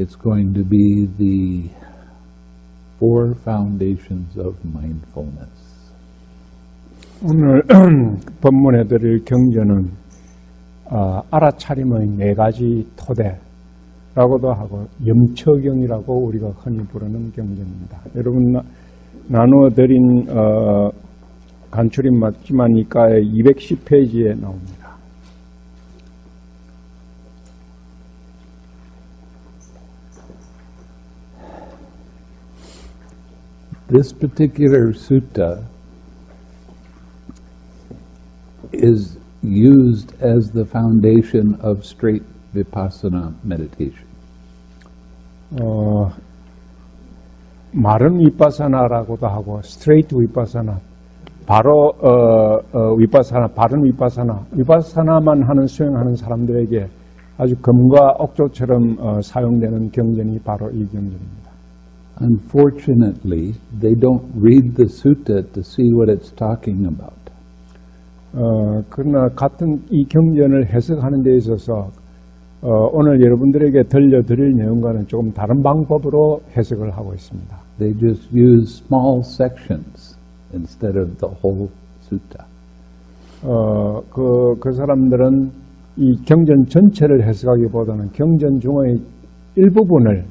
it's going to be the 4 foundations of mindfulness. 오늘 본문에 드릴 경전은 알아차림의 4가지 토대라고도 하고 염처경이라고 우리가 흔히 부르는 경전입니다. 여러분 나누어 드린 간추린 맞지마니까의 210페이지에 나옵니다. This particular sutta is used as the foundation of straight vipassana meditation. 마른 위파사나라고도 하고 스트레이트 위파사나, 바로 위파사나, 바른 위파사나만 하는 수행하는 사람들에게 아주 금과 옥조처럼 사용되는 경전이 바로 이 경전입니다. Unfortunately, they don't read the sutta to see what it's talking about. 그러나 같은 이 경전을 해석하는 데 있어서 오늘 여러분들에게 들려드릴 내용과는 조금 다른 방법으로 해석을 하고 있습니다. They just use small sections instead of the whole sutta. 그 사람들은 이 경전 전체를 해석하기보다는 경전 중의 일부분을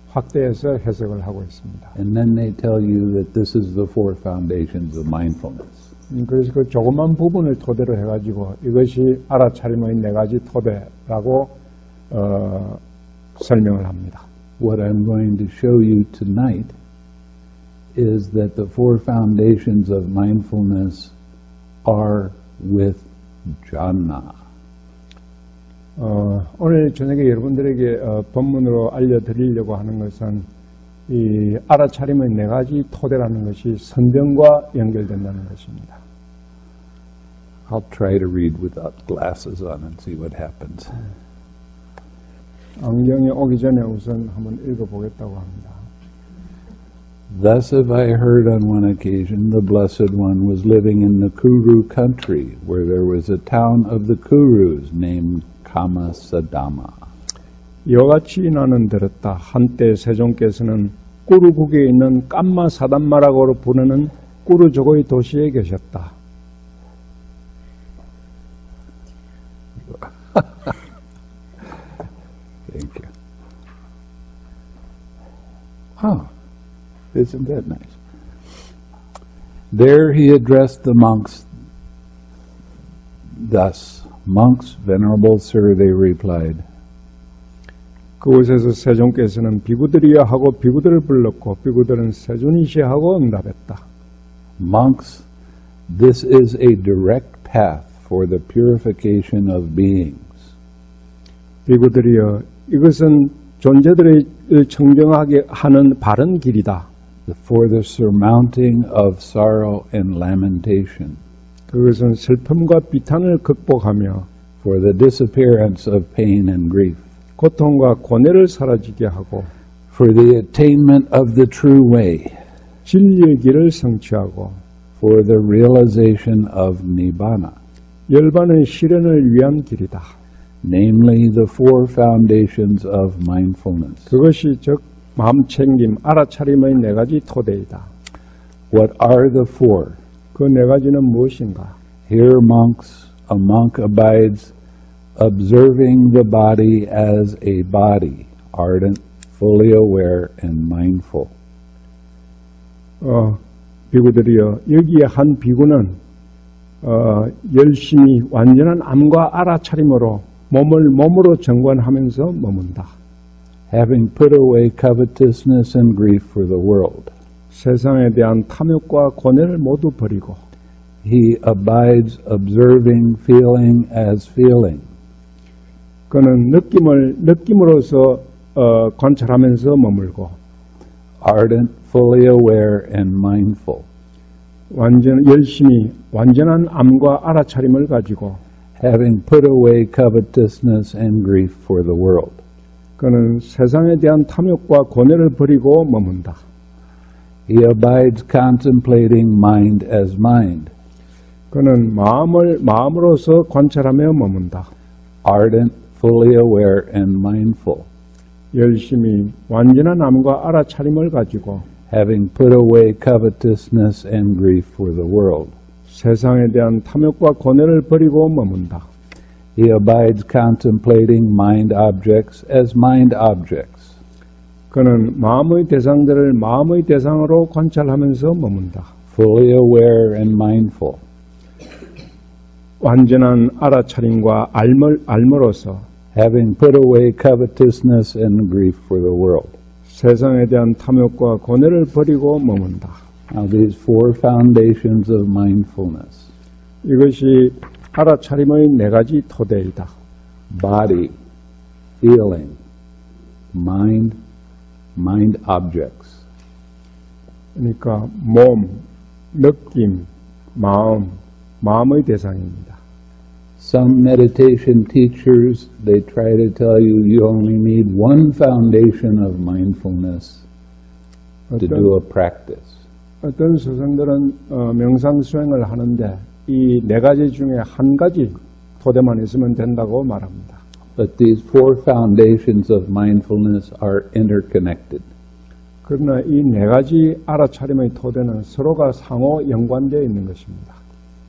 확대해서 해석을 하고 있습니다. And then they tell you that this is the 4 foundations of mindfulness. 그래서 그 조그만 부분을 토대로 해가지고 이것이 알아차림의 4가지 토대라고 설명을 합니다. What I'm going to show you tonight is that the 4 foundations of mindfulness are with jhana. 오늘 저녁에 여러분들에게 본문으로 알려드리려고 하는 것은 이 알아차림의 4가지 토대라는 것이 선병과 연결된다는 것입니다. I'll try to read without glasses on and see what happens. 안경이 오기 전에 우선 한번 읽어보겠다고 합니다. Thus have I heard on one occasion the Blessed One was living in the Kuru country, where there was a town of the Kurus named Kamasadama. 이와 같이 나는 들었다. 한때 세종께서는 꾸루국에 있는 깜마사담마라고 부르는 꾸루족의 도시에 계셨다. Thank you. Oh, isn't that nice? There he addressed the monks thus. Monks, venerable sir, they replied. 그곳에서 세종께서는 비구들이여 하고 비구들을 불렀고 비구들은 세존이시여 하고 응답했다. Monks, this is a direct path for the purification of beings. 비구들이여 이것은 존재들을 청정하게 하는 바른 길이다. For the surmounting of sorrow and lamentation. 그것은 슬픔과 비탄을 극복하며 For the disappearance of pain and grief. 고통과 고뇌를 사라지게 하고 For the attainment of the true way. 진리의 길을 성취하고 For the realization of nibbana. 열반의 실현을 위한 길이다. Namely the 4 foundations of mindfulness. 그것이 즉 마음챙김, 알아차림의 4가지 토대이다. What are the 4? 그 4가지는 무엇인가? Here monks, a monk abides observing the body as a body, ardent, fully aware and mindful. 비구들이여 여기에 한 비구는 열심히 완전한 암과 알아차림으로 몸으로 정관하면서 머문다. Having put away covetousness and grief for the world. 세상에 대한 탐욕과 고뇌를 모두 버리고 He abides observing feeling as feeling. 그는 느낌으로서 관찰하면서 머물고 Ardent, fully aware and mindful. 열심히 완전한 암과 알아차림을 가지고 Having put away covetousness and grief for the world. 그는 세상에 대한 탐욕과 고뇌를 버리고 머문다. He abides contemplating mind as mind. 그는 마음으로서 관찰하며 머문다. Ardent, fully aware and mindful. 열심히 완전한 암과 알아차림을 가지고 having put away covetousness and grief for the world. 세상에 대한 탐욕과 고뇌를 버리고 머문다. He abides contemplating mind objects as mind objects. 그는 마음의 대상들을 마음의 대상으로 관찰하면서 머문다. Fully aware and mindful. 완전한 알아차림과 알므로서 Having put away covetousness and grief for the world. 세상에 대한 탐욕과 고뇌를 버리고 머문다. Now these four foundations of mindfulness. 이것이 알아차림의 네 가지 토대이다. Body, feeling, mind, mind objects. 그러니까 몸, 느낌, 마음의 대상입니다. Some meditation teachers, they try to tell you you only need one foundation of mindfulness to do a practice. 어떤 스승들은 명상 수행을 하는데 이 네 가지 중에 한 가지 토대만 있으면 된다고 말합니다. But these four foundations of mindfulness are interconnected. 그러나 이 네 가지 알아차림의 토대는 서로가 상호 연관되어 있는 것입니다.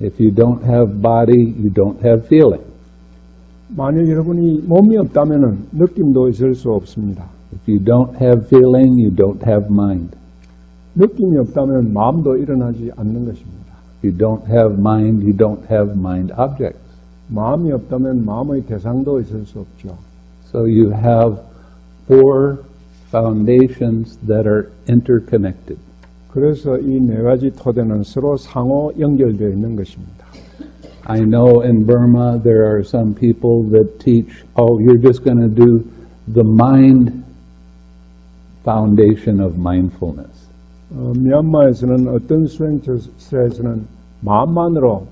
If you don't have body, you don't have feeling. 만일 여러분이 몸이 없다면 느낌도 있을 수 없습니다. If you don't have feeling, you don't have mind. 느낌이 없다면 마음도 일어나지 않는 것입니다. If you don't have mind, you don't have mind objects. 마음이 없다면 마음의 대상도 있을 수 없죠. So you have four foundations that are interconnected. 그래서 이 네 가지 토대는 서로 상호 연결되어 있는 것입니다. I know in Burma there are some people that teach, oh, you're just going to do the mind foundation of mindfulness. 미얀마에서는 어떤 수행처에서는 마음만으로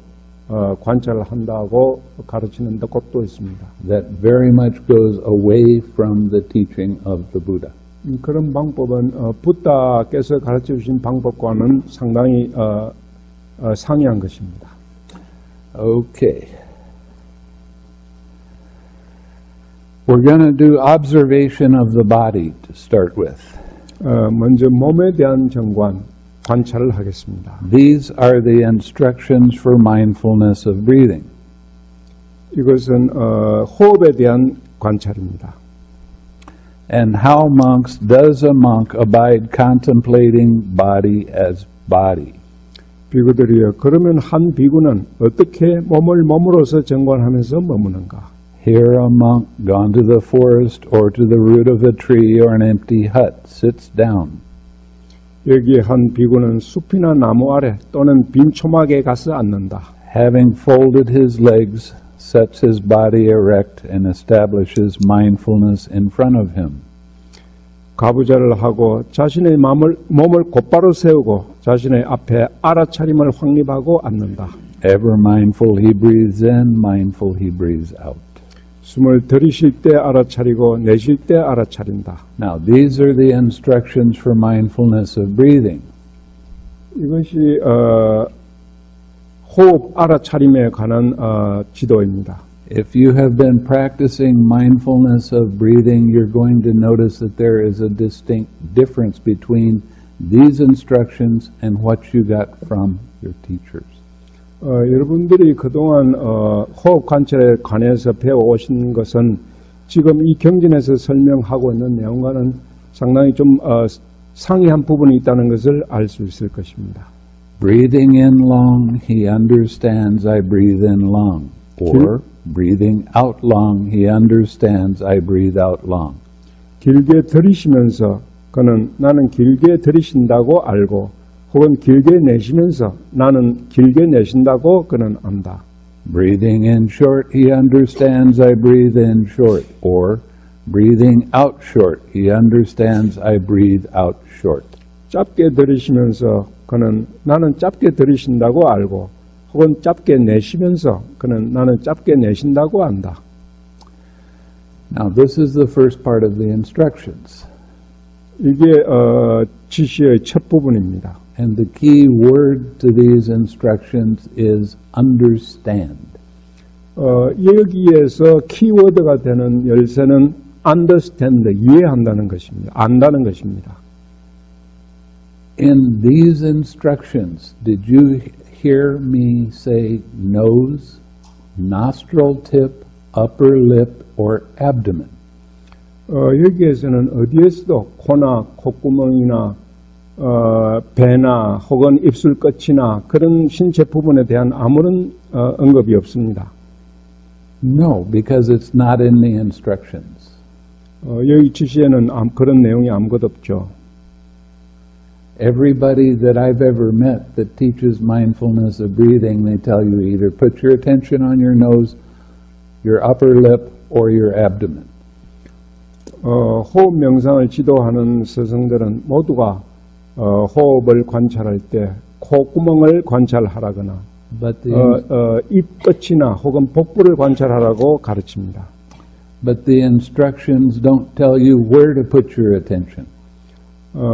관찰을 한다고 가르치는 곳도 있습니다. That very much goes away from the teaching of the Buddha. 그런 방법은 부다께서 가르쳐 주신 방법과는 상당히 상이한 것입니다. Okay. We're going to do observation of the body to start with. 먼저 몸에 대한 관찰을 하겠습니다. These are the instructions for mindfulness of breathing. 이것은 호흡에 대한 관찰입니다. And how monks does a monk abide contemplating body as body? 비구들이여, 그러면 한 비구는 어떻게 몸을 몸으로서 정관하면서 머무는가? Here a monk gone to the forest or to the root of a tree or an empty hut sits down. 여기에 한 비구는 숲이나 나무 아래 또는 빈 초막에 가서 앉는다. Having folded his legs, sets his body erect and establishes mindfulness in front of him. 가부좌를 하고 자신의 몸을 곧바로 세우고 자신의 앞에 알아차림을 확립하고 앉는다. Ever mindful he breathes in, mindful he breathes out. 숨을 들이쉴 때 알아차리고 내쉴 때 알아차린다. Now these are the instructions for mindfulness of breathing. 이것이 호흡 알아차림에 관한 지도입니다. If you have been practicing mindfulness of breathing, you're going to notice that there is a distinct difference between these instructions and what you got from your teachers. 여러분들이 그동안 호흡 관찰에 관해서 배워오신 것은 지금 이 경전에서 설명하고 있는 내용과는 상당히 좀 상이한 부분이 있다는 것을 알 수 있을 것입니다. Breathing in long, he understands I breathe in long. Or breathing out long, he understands I breathe out long. 길게 들이쉬면서 그는 나는 길게 들이쉰다고 알고 혹은 길게 내쉬면서 나는 길게 내쉰다고 그는 안다. Breathing in short, he understands I breathe in short. Or breathing out short, he understands I breathe out short. 짧게 들이쉬면서 그는 나는 짧게 들이쉰다고 알고 혹은 짧게 내쉬면서 그는 나는 짧게 내쉰다고 안다. Now this is the first part of the instructions. 이게 지시의 첫 부분입니다. And the key word to these instructions is understand. 여기에서 키워드가 되는 열쇠는 understand, 이해한다는 것입니다. 안다는 것입니다. In these instructions, did you hear me say nose, nostril tip, upper lip, or abdomen? 여기에서는 어디에서도 코나 콧구멍이나 배나 혹은 입술 끝이나 그런 신체 부분에 대한 아무런 언급이 없습니다. No, because it's not in the instructions. 여기 지시에는 그런 내용이 아무것도 없죠. Everybody that I've ever met that teaches mindfulness of breathing, they tell you either put your attention on your nose, your upper lip, or your abdomen. 호흡 명상을 지도하는 스승들은 모두가 호흡을 관찰할 때 콧구멍을 관찰하라거나 입 끝이나 혹은 복부를 관찰하라고 가르칩니다. But the instructions don't tell you where to put your attention.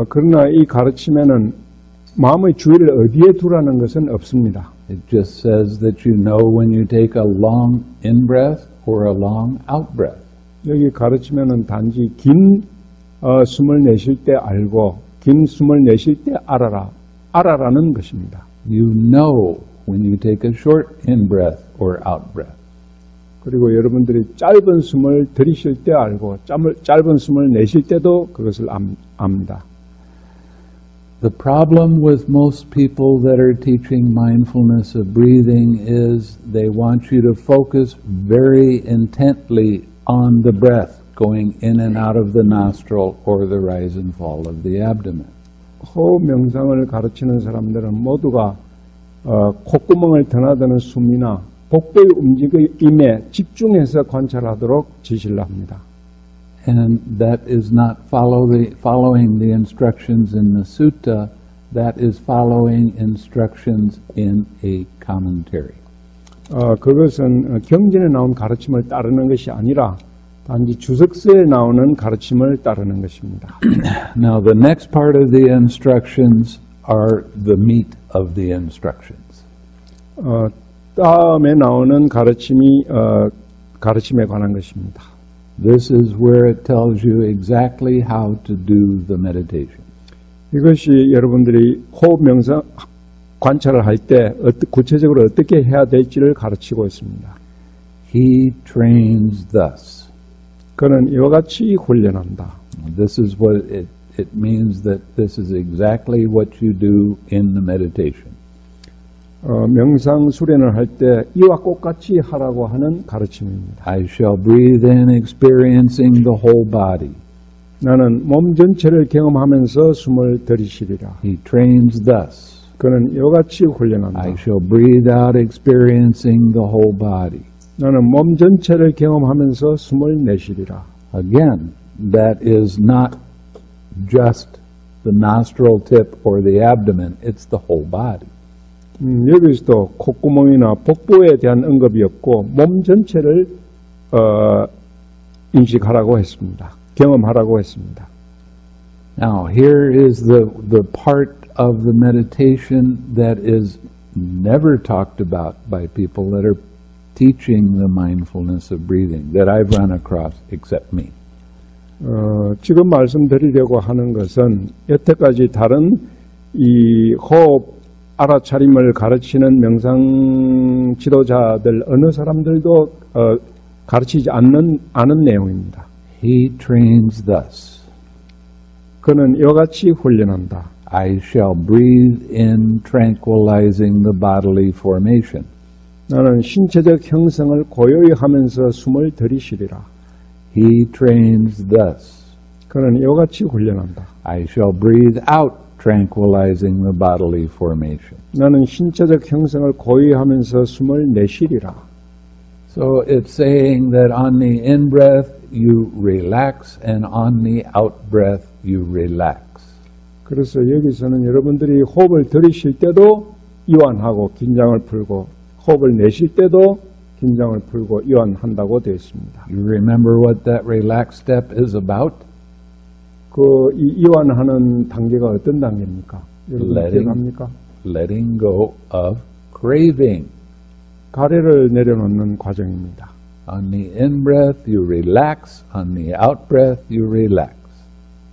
그러나 이 가르침에는 마음의 주의를 어디에 두라는 것은 없습니다. It just says that you know when you take a long in-breath or a long out-breath. 여기 가르치면은 단지 긴 숨을 내쉴 때 알고 긴 숨을 내쉴 때 알아라는 것입니다. You know when you take a short in-breath or out-breath. 그리고 여러분들이 짧은 숨을 들이쉴 때 알고 짧은 숨을 내쉴 때도 그것을 압니다. The problem with most people that are teaching mindfulness of breathing is they want you to focus very intently on the breath going in and out of the nostril or the rise and fall of the abdomen. 호흡 명상을 가르치는 사람들은 모두가 콧구멍을 드나드는 숨이나 복부의 움직임에 집중해서 관찰하도록 지시를 합니다. And that is not following the instructions in the sutta, that is following instructions in a commentary. 그것은 경전에 나온 가르침을 따르는 것이 아니라 단지 주석서에 나오는 가르침을 따르는 것입니다. Now the next part of the instructions are the meat of the instructions. 다음에 나오는 가르침이 가르침에 관한 것입니다. This is where it tells you exactly how to do the meditation. 이것이 여러분들이 호흡 명상 관찰을 할 때 구체적으로 어떻게 해야 될지를 가르치고 있습니다. He trains thus. 그는 이와 같이 훈련한다. This is what it means that this is exactly what you do in the meditation. 명상 수련을 할 때 이와 똑같이 하라고 하는 가르침입니다. I shall breathe in experiencing the whole body. 나는 몸 전체를 경험하면서 숨을 들이쉬리라. He trains thus. 그는 이와 같이 훈련한다. I shall breathe out experiencing the whole body. 나는 몸 전체를 경험하면서 숨을 내쉬리라. Again, that is not just the nostril tip or the abdomen, it's the whole body. 여기서도 콧구멍이나 복부에 대한 언급이 없고 몸 전체를 인식하라고 했습니다. 경험하라고 했습니다. Now, here is the part of the meditation that is never talked about by people that are teaching the mindfulness of breathing that I've run across, except me. 지금 말씀드리려고 하는 것은 여태까지 다른 이 호흡 알아차림을 가르치는 명상 지도자들 어느 사람들도 가르치지 않은 내용입니다. He trains thus. 그는 이와 같이 훈련한다. I shall breathe in tranquilizing the bodily formation. 나는 신체적 형성을 고요히 하면서 숨을 들이쉬리라. He trains thus. 그는 이와 같이 훈련한다. I shall breathe out tranquilizing the bodily formation. 나는 신체적 형성을 고요히 하면서 숨을 내쉬리라. So it's saying that on the in-breath you relax and on the out-breath you relax. 그래서 여기서는 여러분들이 호흡을 들이쉴 때도 이완하고 긴장을 풀고 호흡을 내쉴 때도 긴장을 풀고 이완한다고 되어 있습니다. You remember what that relax step is about? 이 이완하는 단계가 어떤 단계입니까? 여러분 기억합니까? Letting go of craving. 가래를 내려놓는 과정입니다. On the in-breath, you relax. On the out-breath, you relax.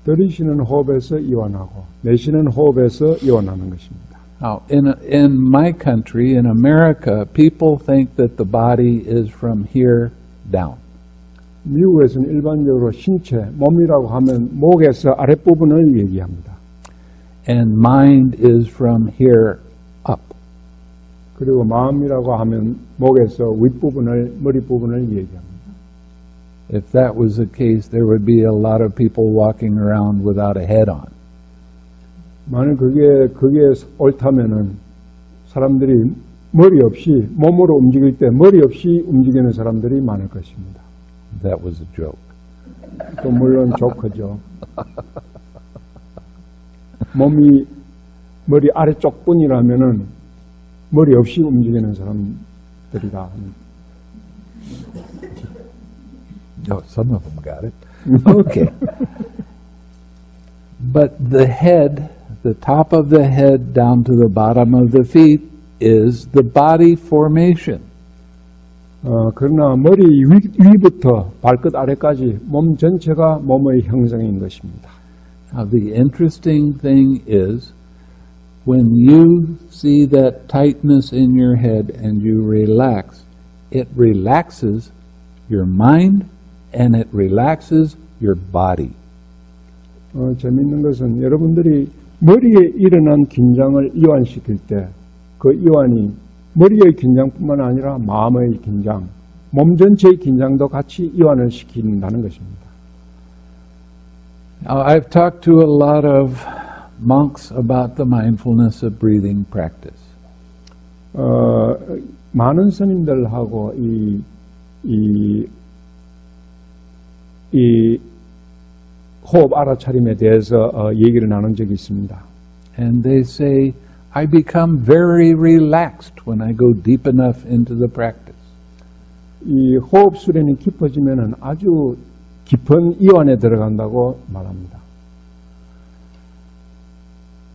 들이쉬는 호흡에서 이완하고 내쉬는 호흡에서 이완하는 것입니다. Now, in my country, in America, people think that the body is from here down. 미국에서는 일반적으로 신체, 몸이라고 하면 목에서 아랫부분을 얘기합니다. And mind is from here up. 그리고 마음이라고 하면 목에서 윗부분을, 머리 부분을 얘기합니다. If that was the case, there would be a lot of people walking around without a head on. 만약 그게 옳다면은 사람들이 머리 없이 몸으로 움직일 때 머리 없이 움직이는 사람들이 많을 것입니다. That was a joke. 또 물론 조크죠. 몸이 머리 아래쪽뿐이라면은 머리 없이 움직이는 사람들이다. Oh, some of them got it. Okay. But the head, the top of the head down to the bottom of the feet is the body formation. 그러나 머리 위부터 발끝 아래까지 몸 전체가 몸의 형성인 것입니다. Now, the interesting thing is when you see that tightness in your head and you relax, it relaxes your mind and it relaxes your body. 재미있는 것은 여러분들이 머리에 일어난 긴장을 이완시킬 때 그 이완이 머리의 긴장뿐만 아니라 마음의 긴장, 몸 전체의 긴장도 같이 이완을 시킨다는 것입니다. Now, I've talked to a lot of monks about the mindfulness of breathing practice. 많은 스님들하고 이 호흡 알아차림에 대해서 얘기를 나눈 적이 있습니다. And they say, I become very relaxed when I go deep enough into the practice. 이 호흡 수련이 깊어지면은 아주 깊은 이완에 들어간다고 말합니다.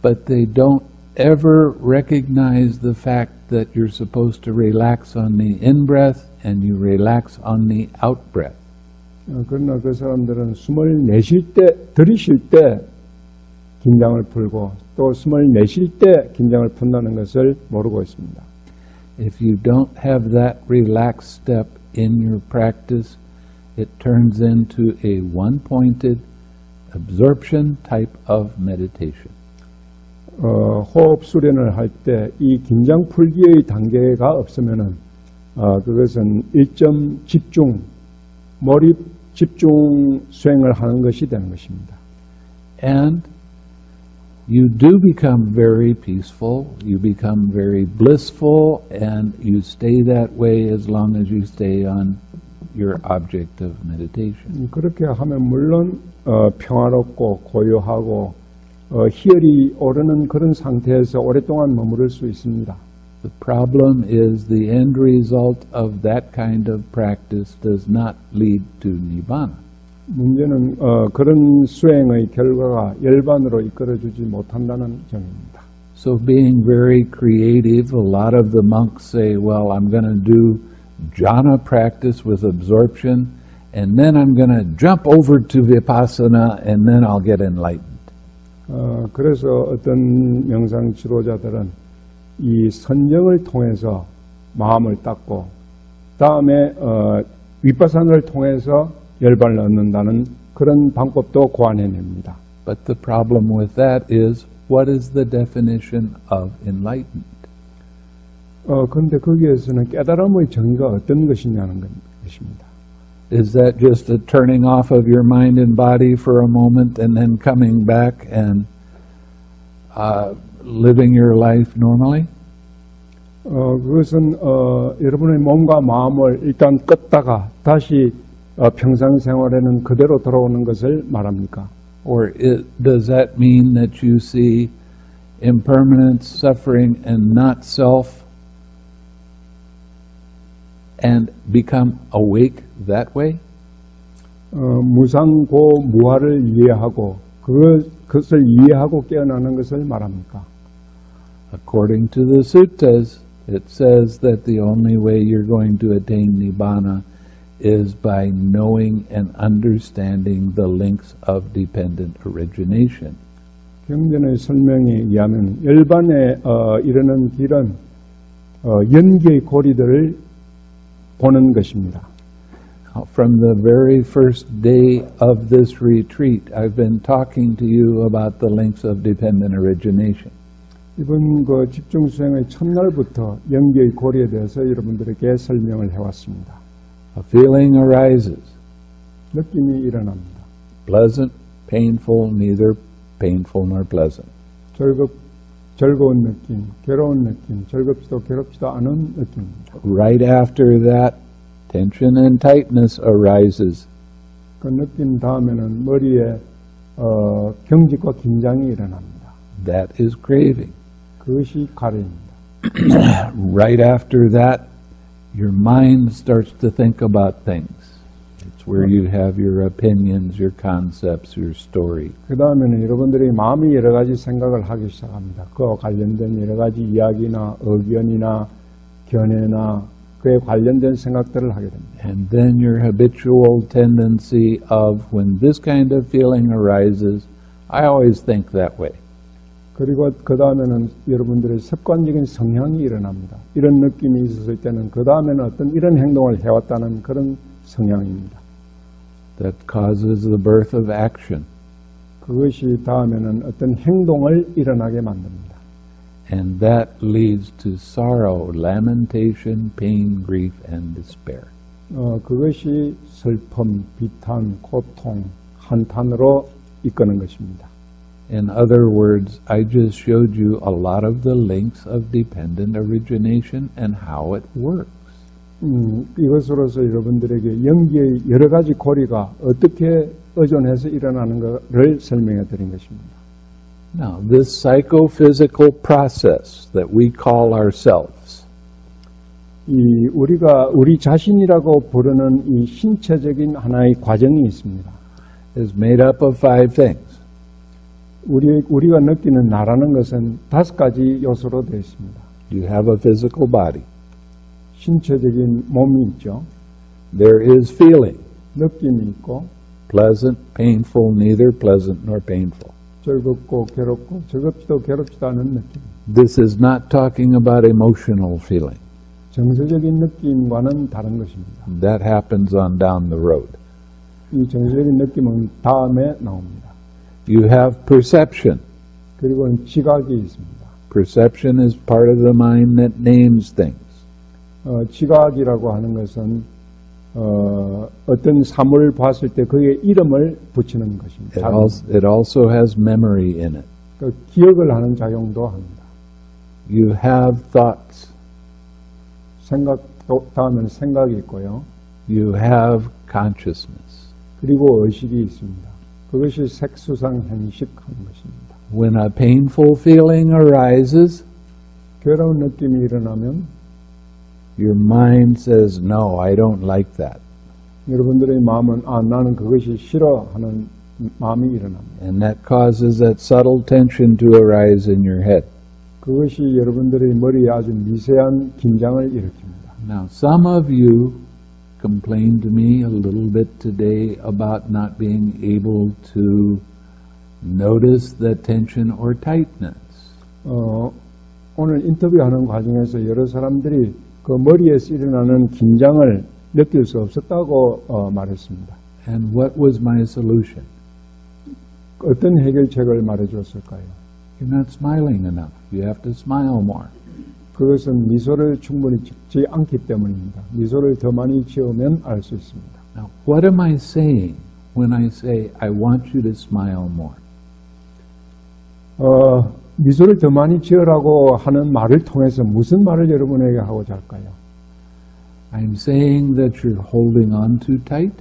But they don't ever recognize the fact that you're supposed to relax on the in-breath and you relax on the out-breath. 그러나 그 사람들은 숨을 내쉴 때, 들이쉴 때 긴장을 풀고 또 숨을 내쉴 때 긴장을 푼다는 것을 모르고 있습니다. If you don't have that relaxed step in your practice, it turns into a one-pointed absorption type of meditation. 호흡 수련을 할 때 이 긴장 풀기의 단계가 없으면은 그것은 일점 집중, 몰입 집중 수행을 하는 것이 되는 것입니다. And you do become very peaceful, you become very blissful, and you stay that way as long as you stay on your object of meditation. 그렇게 하면 물론 평화롭고 고요하고 희열이 오르는 그런 상태에서 오랫동안 머무를 수 있습니다. The problem is the end result of that kind of practice does not lead to Nibbana. 문제는 그런 수행의 결과가 열반으로 이끌어주지 못한다는 점입니다. So being very creative, a lot of the monks say, well, I'm going to do jhana practice with absorption, and then I'm going to jump over to vipassana, and then I'll get enlightened. 그래서 어떤 명상 지도자들은 이 선정을 통해서 마음을 닦고 다음에 윗바사나를 통해서 열반을 얻는다는 그런 방법도 고안해냅니다. But the problem with that is, what is the definition of enlightenment? 그런데 거기에서는 깨달음의 정의가 어떤 것이냐는 것입니다. Is that just a turning off of your mind and body for a moment and then coming back and living your life normally? 그것은 여러분의 몸과 마음을 일단 껐다가 다시 평상생활에는 그대로 돌아오는 것을 말합니까? Or does that mean that you see impermanence, suffering, and not self and become awake that way? 무상고 무아를 이해하고 그것을 이해하고 깨어나는 것을 말합니까? According to the suttas, it says that the only way you're going to attain Nibbana is by knowing and understanding the links of dependent origination. 경전의 설명에 의하면 열반에 이르는 길은 연계의 고리들을 보는 것입니다. From the very first day of this retreat, I've been talking to you about the links of dependent origination. 이번 그 집중 수행의 첫날부터 연계의 고리에 대해서 여러분들에게 설명을 해왔습니다. A feeling arises, 느낌이 일어납니다. pleasant, painful, neither painful nor pleasant. 즐거운 느낌, 괴로운 느낌, 즐겁지도 괴롭지도 않은 느낌입니다. Right after that, tension and tightness arises. 그 느낌 다음에는 머리에 경직과 긴장이 일어납니다. That is craving. 그것이 가래입니다. Right after that, your mind starts to think about things. It's where you have your opinions, your concepts, your story. 그 다음에는 여러분들이 마음이 여러 가지 생각을 하기 시작합니다. 그와 관련된 여러 가지 이야기나 의견이나 견해나 그에 관련된 생각들을 하게 됩니다. And then your habitual tendency of when this kind of feeling arises, I always think that way. 그리고 그 다음에는 여러분들의 습관적인 성향이 일어납니다. 이런 느낌이 있었을 때는 그 다음에는 어떤 이런 행동을 해왔다는 그런 성향입니다. That causes the birth of action. 그것이 다음에는 어떤 행동을 일어나게 만듭니다. And that leads to sorrow, lamentation, pain, grief, and despair. 그것이 슬픔, 비탄, 고통, 한탄으로 이끄는 것입니다. In other words, I just showed you a lot of the links of dependent origination and how it works. 이것으로서 여러분들에게 연기의 여러 가지 고리가 어떻게 의존해서 일어나는 것을 설명해 드린 것입니다. Now, this psychophysical process that we call ourselves 우리가 우리 자신이라고 부르는 이 신체적인 하나의 과정이 있습니다. is made up of 5 things. 우리가 느끼는 나라는 것은 5가지 요소로 되어 있습니다. You have a physical body. 신체적인 몸이 있죠. There is feeling. 느낌이 있고 Pleasant, painful, neither pleasant nor painful. 즐겁고 괴롭고 즐겁지도 괴롭지도 않은 느낌. This is not talking about emotional feeling. 정서적인 느낌과는 다른 것입니다. That happens on down the road. 이 정서적인 느낌은 다음에 나옵니다. You have perception. 그리고 지각이 있습니다. Perception is part of the mind that names things. 지각이라고 하는 것은 어떤 사물을 봤을 때 그의 이름을 붙이는 것입니다. It also has memory in it. 그 기억을 하는 작용도 합니다. You have thoughts. 다음은 생각이 있고요. You have consciousness. 그리고 의식이 있습니다. 그것이 색수상 행식하는 것입니다. When a painful feeling arises, 괴로운 느낌이 일어나면 your mind says, no, I don't like that. 여러분들의 마음은 나는 그것이 싫어하는 마음이 일어납니다. And that causes that subtle tension to arise in your head. 그것이 여러분들의 머리에 아주 미세한 긴장을 일으킵니다. Now, some of you complained to me a little bit today about not being able to notice the tension or tightness. 오늘 인터뷰하는 과정에서 여러 사람들이 그 머리에서 일어나는 긴장을 느낄 수 없었다고 말했습니다. And what was my solution? 어떤 해결책을 말해주었을까요? You're not smiling enough. You have to smile more. 그것은 미소를 충분히 짓지 않기 때문입니다. 미소를 더 많이 지으면 알 수 있습니다. Now, what am I saying when I say I want you to smile more? 미소를 더 많이 지으라고 하는 말을 통해서 무슨 말을 여러분에게 하고자 할까요? I'm saying that you're holding on too tight.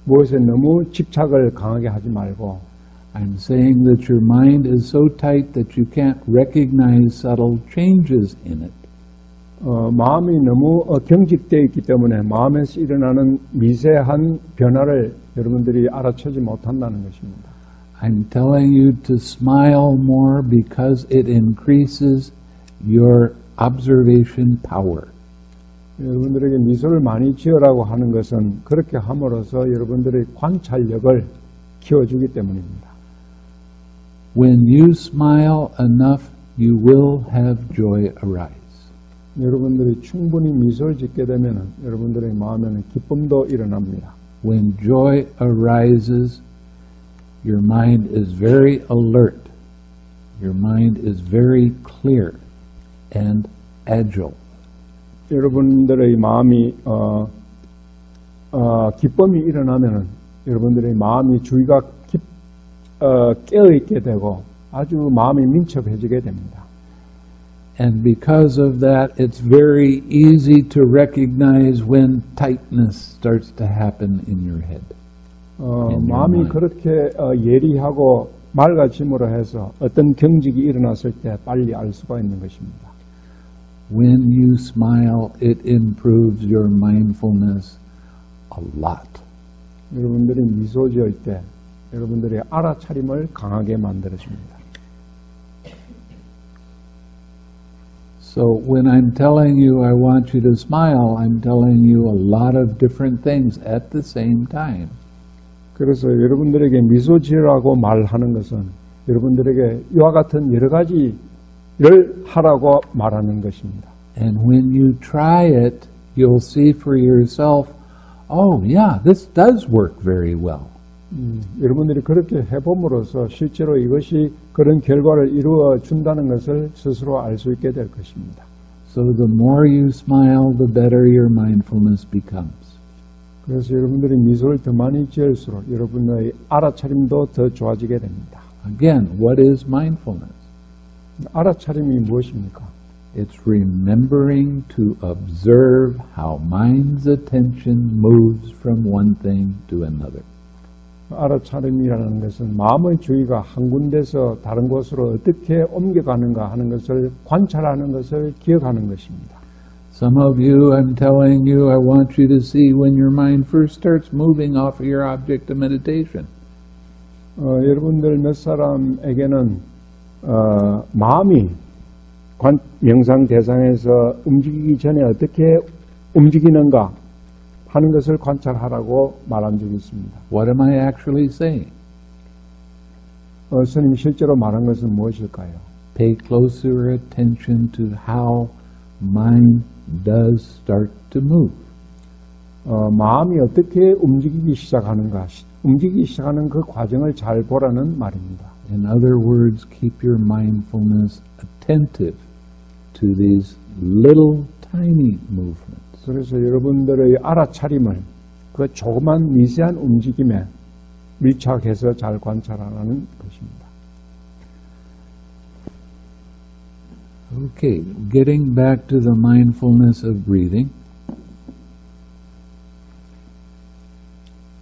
무엇에 너무 집착을 강하게 하지 말고 I'm saying that your mind is so tight that you can't recognize subtle changes in it. 마음이 너무 경직되어 있기 때문에 마음에서 일어나는 미세한 변화를 여러분들이 알아채지 못한다는 것입니다. I'm telling you to smile more because it increases your observation power. 여러분들에게 미소를 많이 지으라고 하는 것은 그렇게 함으로써 여러분들의 관찰력을 키워주기 때문입니다. When you smile enough, you will have joy arise. 여러분들이 충분히 미소를 짓게 되면 여러분들의 마음에는 기쁨도 일어납니다. When joy arises, your mind is very alert. Your mind is very clear and agile. 여러분들의 마음이 기쁨이 일어나면은 여러분들의 마음이 주의가 깨어있게 되고 아주 마음이 민첩해지게 됩니다. And because of that, it's very easy to recognize when tightness starts to happen in your head. 마음이 mind. 그렇게 예리하고 맑아짐으로 해서 어떤 경직이 일어났을 때 빨리 알 수가 있는 것입니다. When you smile, it improves your mindfulness a lot. 여러분들이 미소 지을 때 여러분들의 알아차림을 강하게 만들어줍니다. So when I'm telling you I want you to smile, I'm telling you a lot of different things at the same time. 그래서 여러분들에게 미소 지으라고 말하는 것은 여러분들에게 이와 같은 여러 가지를 하라고 말하는 것입니다. And when you try it, you'll see for yourself, oh yeah, this does work very well. 여러분들이 그렇게 해봄으로써 실제로 이것이 그런 결과를 이루어 준다는 것을 스스로 알 수 있게 될 것입니다. So the more you smile, the better your mindfulness becomes. 그래서 여러분들이 미소를 더 많이 지을수록 여러분의 알아차림도 더 좋아지게 됩니다. Again, what is mindfulness? 알아차림이 무엇입니까? It's remembering to observe how mind's attention moves from one thing to another. 알아차림이라는 것은 마음의 주의가 한 군데서 다른 곳으로 어떻게 옮겨가는가 하는 것을 관찰하는 것을 기억하는 것입니다. Some of you, I'm telling you, I want you to see when your mind first starts moving off of your object of meditation. 여러분들 몇 사람에게는 마음이 명상 대상에서 움직이기 전에 어떻게 움직이는가 하는 것을 관찰하라고 말한 적이 있습니다. What am I actually saying? 스님이 실제로 말한 것은 무엇일까요? Pay closer attention to how mind does start to move. 마음이 어떻게 움직이기 시작하는가, 움직이기 시작하는 그 과정을 잘 보라는 말입니다. In other words, keep your mindfulness attentive to these little tiny movements. 그래서 여러분들의 알아차림을 그 조그만 미세한 움직임에 밀착해서 잘 관찰하라는 것입니다. Okay, getting back to the mindfulness of breathing.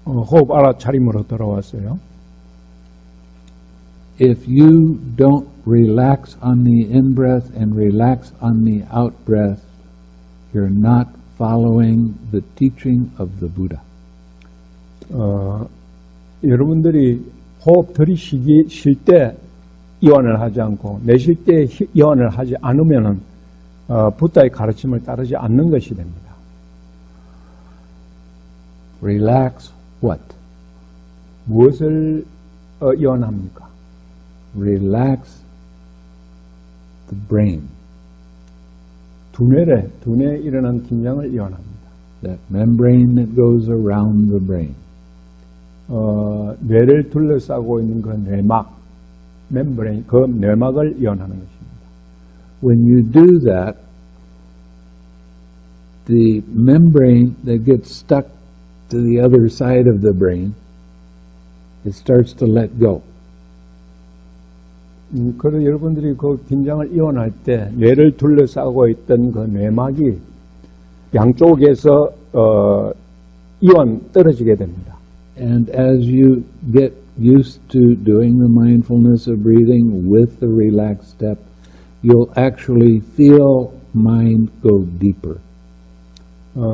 호흡 알아차림으로 돌아왔어요. If you don't relax on the in-breath and relax on the out-breath, you're not following the teaching of the Buddha. 여러분들이 호흡 들이쉴 때 이완을 하지 않고 내쉴 때 이완을 하지 않으면은 부다의 가르침을 따르지 않는 것이 됩니다. Relax what? 무엇을 이완합니까? Relax the brain. 두뇌에 일어난 긴장을 이완합니다. That membrane that goes around the brain. 뇌를 둘러싸고 있는 그 뇌막, 멤브레인, 그 뇌막을 이완하는 것입니다. When you do that, the membrane that gets stuck to the other side of the brain, it starts to let go. 그래서 여러분들이 그 긴장을 이완할 때 뇌를 둘러싸고 있던 그 뇌막이 양쪽에서 이완 떨어지게 됩니다. And as you get used to doing the mindfulness of breathing with the relaxed step, you'll actually feel mind go deeper.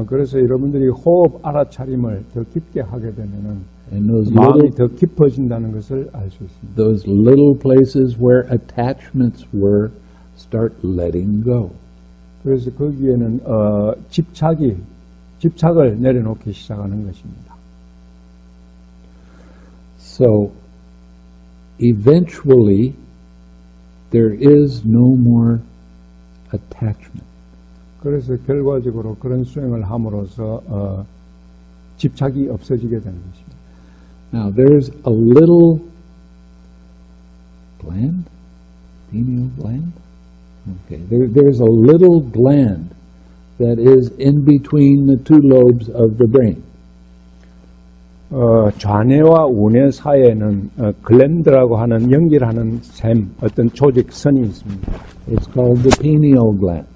그래서 여러분들이 호흡 알아차림을 더 깊게 하게 되면은 And those 마음이 더 깊어진다는 것을 알 수 있습니다. those little places where attachments were start letting go. 그래서 거기에는 집착을 내려놓기 시작하는 것입니다. So eventually there is no more attachment. 그래서 결과적으로 그런 수행을 함으로써 집착이 없어지게 되는 것입니다. Now there's a little gland, pineal gland. Okay, there's a little gland that is in between the two lobes of the brain. 좌뇌와 우뇌 사이에는 글랜드라고 하는 연결하는 샘, 어떤 조직선이 있습니다. It's called the pineal gland.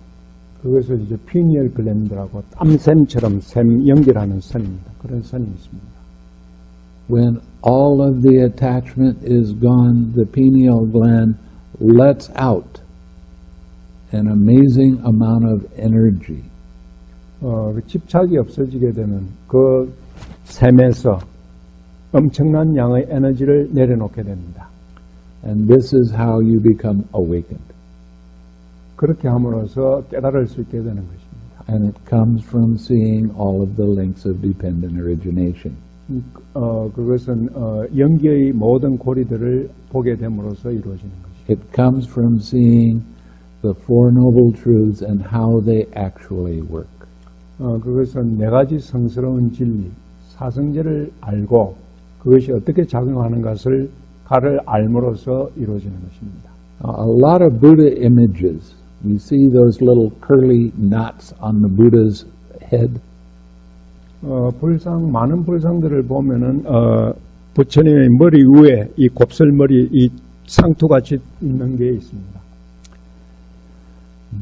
그것을 이제 피니얼 글랜드라고 땀샘처럼 샘 연결하는 선입니다. 그런 선이 있습니다. When all of the attachment is gone, the pineal gland lets out an amazing amount of energy. 집착이 없어지게 되면 그 샘에서 엄청난 양의 에너지를 내려놓게 됩니다. And this is how you become awakened. 그렇게 함으로써 깨달을 수 있게 되는 것입니다. And it comes from seeing all of the links of dependent origination. 그것은 연계의 모든 고리들을 보게 됨으로써 이루어지는 것입니다. It comes from seeing the Four Noble Truths and how they actually work. 그것은 네 가지 성스러운 진리, 사성제를 알고 그것이 어떻게 작용하는 것을 가를 알므로써 이루어지는 것입니다. A lot of Buddha images, you see those little curly knots on the Buddha's head. 많은 불상들을 보면은 부처님의 머리 위에 이 곱슬머리 이 상투같이 있는 게 있습니다.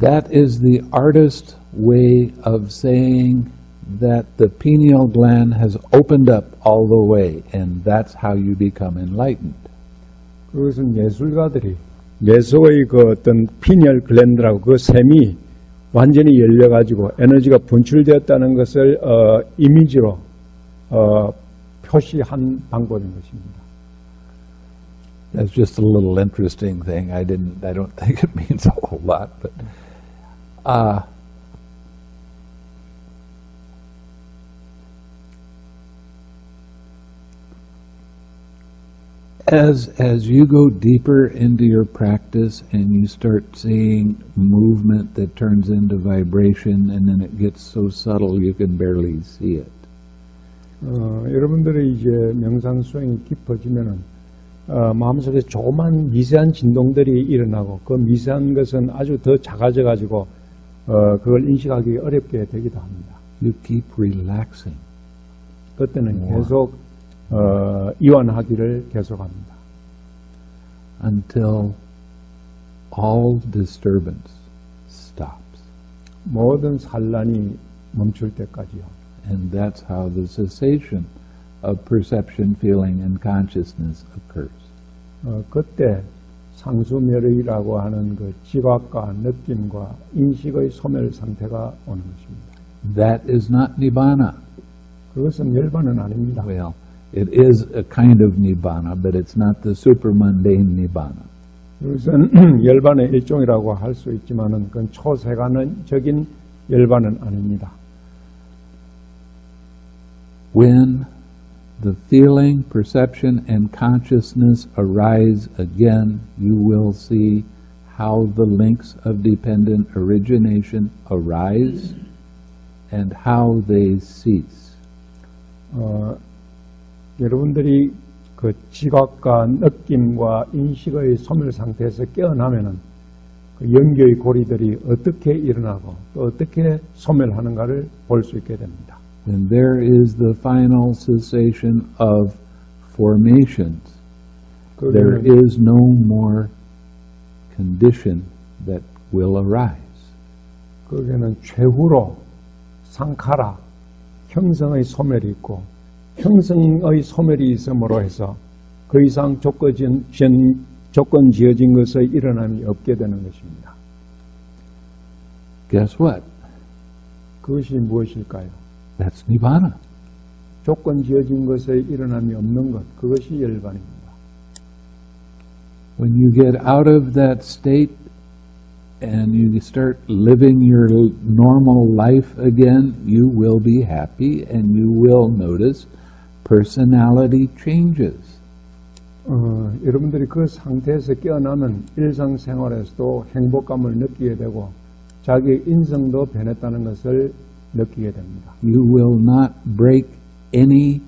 That is the artist's way of saying that the pineal gland has opened up all the way, and that's how you become enlightened. 그것은 예술가들이 뇌속의 그 어떤 피니얼 글랜드라고 그 샘이 완전히 열려가지고 에너지가 분출되었다는 것을 이미지로 표시한 방법인 것입니다. That's just a little interesting thing. I don't think it means a whole lot, but as you go deeper into your practice and you start seeing movement that turns into vibration and then it gets so subtle you can barely see it. 여러분들이 이제 명상 수행이 깊어지면은 마음속에 조그만 미세한 진동들이 일어나고 그 미세한 것은 아주 더 작아져 가지고 그걸 인식하기 어렵게 되기도 합니다. You keep relaxing. 그때는 계속 이완하기를 계속합니다. Until all disturbance stops. 모든 산란이 멈출 때까지요. And that's how the cessation of perception, feeling, and consciousness occurs. 그때 상수멸의라고 하는 그 지각과 느낌과 인식의 소멸 상태가 오는 것입니다. That is not nibbana. 그것은 열반은 아닙니다. Well, it is a kind of nibbana, but it's not the super mundane nibbana. 그것은 열반의 일종이라고 할 수 있지만은 그건 초세간적인 열반은 아닙니다. When the feeling, perception, and consciousness arise again, you will see how the links of dependent origination arise and how they cease. 여러분들이 그 지각과 느낌과 인식의 소멸 상태에서 깨어나면은 그 연교의 고리들이 어떻게 일어나고 또 어떻게 소멸하는가를 볼 수 있게 됩니다. When there is the final cessation of formations, there is no more condition that will arise. 거기에는 최후로 상카라, 형성의 소멸이 있고 형성의 소멸이 있음으로 해서 그 이상 조건 지어진 것의 일어남이 없게 되는 것입니다. Guess what? 그것이 무엇일까요? That's nibbana. 조건 지어진 것의 일어남이 없는 것, 그것이 열반입니다. When you get out of that state and you start living your normal life again, you will be happy and you will notice personality changes. 여러분들이 그 상태에서 깨어나면 일상생활에서도 행복감을 느끼게 되고 자기의 인성도 변했다는 것을 느끼게 됩니다. You will not break any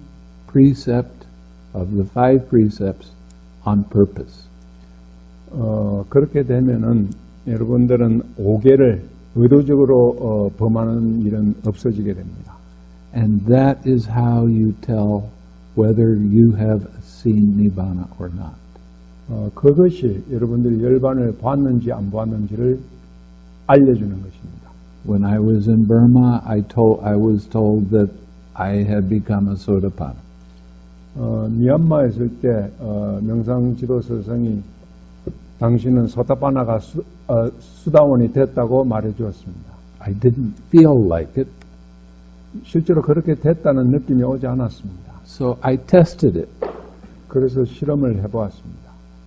precept of the 5 precepts on purpose. 그렇게 되면은 여러분들은 5개를 의도적으로 범하는 일은 없어지게 됩니다. And that is how you tell whether you have seen Nibbana or not. 그것이 여러분들이 열반을 봤는지 안 봤는지를 알려주는 것입니다. When I was in Burma, I was told that I had become a Sotapanna. 미얀마에 있을 때 명상 지도 스승이 당신은 소타파나가 수다원이 됐다고 말해 주었습니다. I didn't feel like it, 실제로 그렇게 됐다는 느낌이 오지 않았습니다. so I tested it. 그래서 실험을 해보았습니다.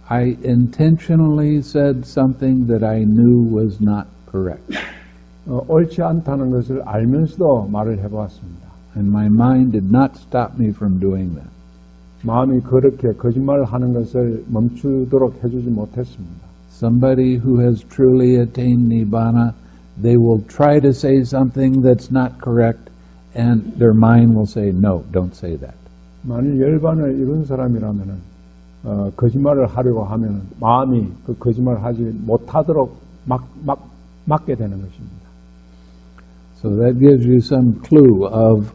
I intentionally said something that I knew was not correct. 옳지 않다는 것을 알면서도 말을 해보았습니다. And my mind did not stop me from doing that. 마음이 그렇게 거짓말을 하는 것을 멈추도록 해주지 못했습니다. Somebody who has truly attained Nibbana, they will try to say something that's not correct, and their mind will say, no, don't say that. 만일 열반을 이룬 사람이라면은 거짓말을 하려고 하면은 마음이 그 거짓말을 하지 못하도록 막게 되는 것입니다. So that gives you some clue of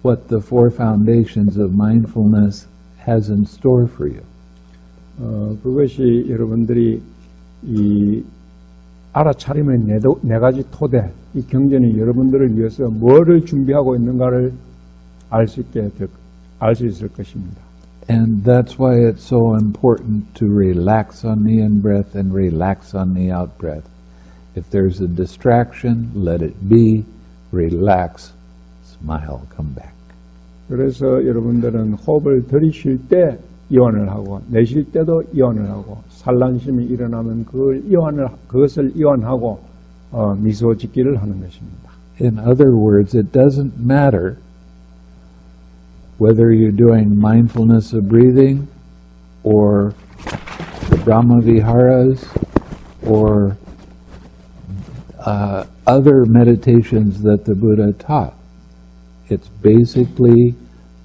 what the 4 foundations of mindfulness has in store for you. 그것이 여러분들이 이 알아차림의 4가지 토대, 이 경전이 여러분들을 위해서 뭐를 준비하고 있는가를 알 수 있을 것입니다. And that's why it's so important to relax on the in-breath and relax on the out-breath. If there's a distraction, let it be, relax, smile, come back. 그래서 여러분들은 호흡을 들이쉴 때 이완을 하고 내쉴 때도 이완을 하고 산란심이 일어나면 그것을 이완하고 미소 짓기를 하는 것입니다. In other words, it doesn't matter whether you're doing mindfulness of breathing or the Brahma Viharas or other meditations that the Buddha taught. It's basically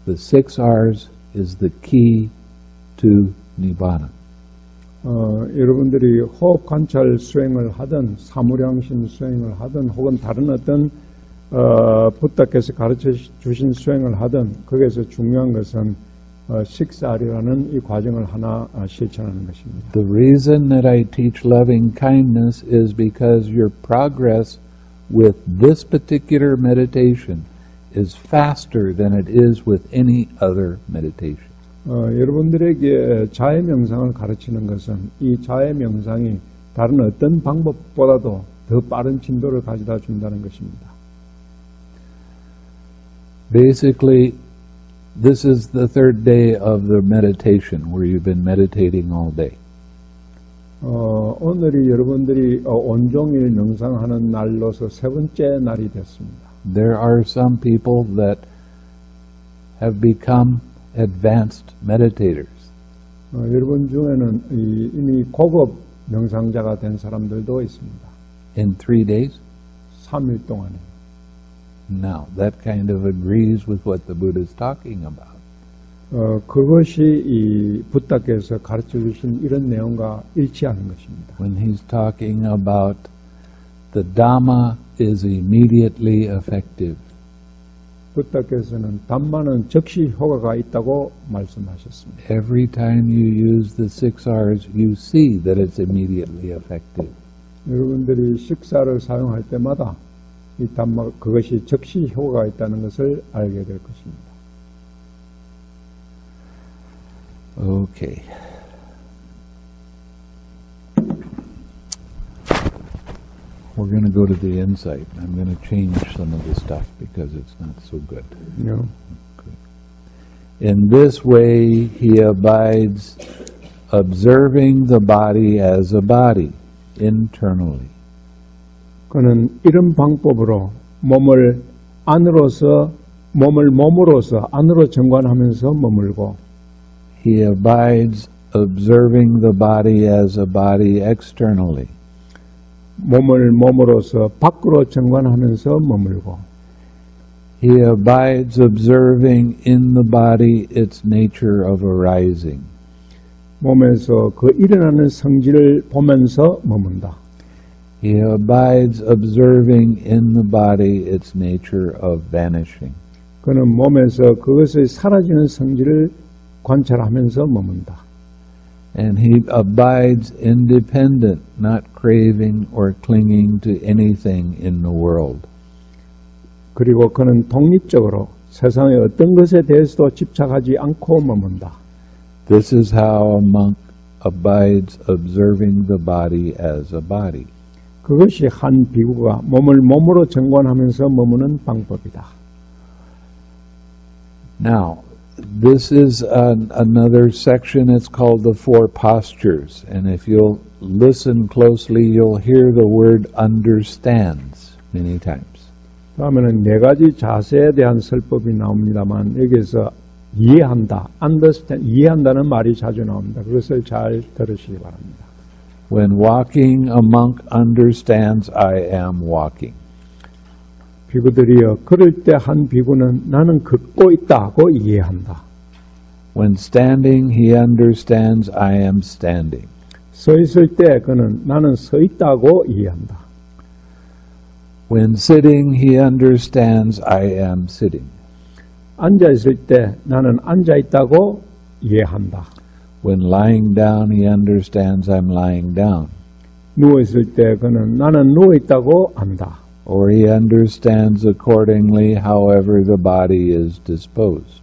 the 6 R's is the key to Nibbana. 여러분들이 호흡 관찰 수행을 하든 사무량심 수행을 하든 혹은 다른 어떤 부다께서 가르쳐 주신 수행을 하든 거기에서 중요한 것은 6R이라는 이 과정을 하나 실천하는 것입니다. The reason that I teach loving kindness is because your progress with this particular meditation is faster than it is with any other meditation. 여러분들에게 자해 명상을 가르치는 것은 이 자해 명상이 다른 어떤 방법보다도 더 빠른 진도를 가져다 준다는 것입니다. Basically, this is the 3rd day of the meditation where you've been meditating all day. 오늘이 여러분들이 온종일 명상하는 날로서 3번째 날이 됐습니다. There are some people that have become advanced meditators. 여러분 중에는 이미 고급 명상자가 된 사람들도 있습니다. In 3 days? 3일 동안에. Now, that kind of agrees with what the Buddha is talking about. 그것이 이 부다께서 가르쳐 주신 이런 내용과 일치하는 것입니다. When he's talking about the Dhamma is immediately effective. 부다께서는 담마는 즉시 효과가 있다고 말씀하셨습니다. Every time you use the 6 R's, you see that it's immediately effective. 여러분들이 식사를 사용할 때마다 이 담마 그것이 즉시 효과가 있다는 것을 알게 될 것입니다. Okay. We're going to go to the insight. I'm going to change some of the stuff because it's not so good. Yeah. Okay. In this way, he abides observing the body as a body internally. 그는 이런 방법으로 몸을 몸으로서 안으로 정관하면서 머물고 he abides observing the body as a body externally. 몸을 몸으로서 밖으로 정관하면서 머물고 He abides observing in the body its nature of arising. 몸에서 그 일어나는 성질을 보면서 머문다. He abides observing in the body its nature of vanishing. 그는 몸에서 그것의 사라지는 성질을 관찰하면서 머문다. And he abides independent, not craving or clinging to anything in the world. 그리고 그는 독립적으로 세상의 어떤 것에 대해서도 집착하지 않고 머문다. This is how a monk abides observing the body as a body. 그것이 한 비구가 몸을 몸으로 정관하면서 머무는 방법이다. Now, this is another section. It's called the Four Postures. And if you'll listen closely, you'll hear the word understands many times. 다음에는 네 가지 자세에 대한 설법이 나옵니다만 여기서 이해한다, understand, 이해한다는 말이 자주 나옵니다. 그것을 잘 들으시기 바랍니다. When walking, a monk understands I am walking. 비구들이여 걸을 때 한 비구는 나는 걷고 있다고 이해한다. When standing, he understands I am standing. 서 있을 때 그는 나는 서 있다고 이해한다. When sitting, he understands I am sitting. 앉아 있을 때 나는 앉아 있다고 이해한다. When lying down, he understands I'm lying down. 누워 있을 때 그는 나는 누워 있다고 안다. Or he understands accordingly however the body is disposed.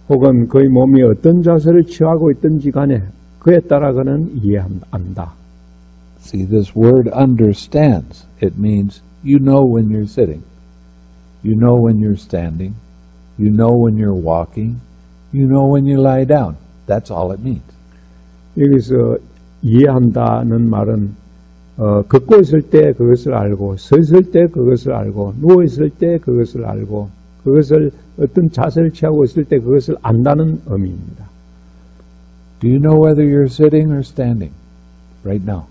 혹은 그의 몸이 어떤 자세를 취하고 있든지 간에 그에 따라 그는 이해한다. See, this word understands. It means you know when you're sitting. You know when you're standing. You know when you're walking. You know when you lie down. That's all it means. 여기서 이해한다는 말은 걷고 있을 때 그것을 알고 서 있을 때 그것을 알고 누워 있을 때 그것을 알고 그것을 어떤 자세를 취하고 있을 때 그것을 안다는 의미입니다. Do you know whether you're sitting or standing right now?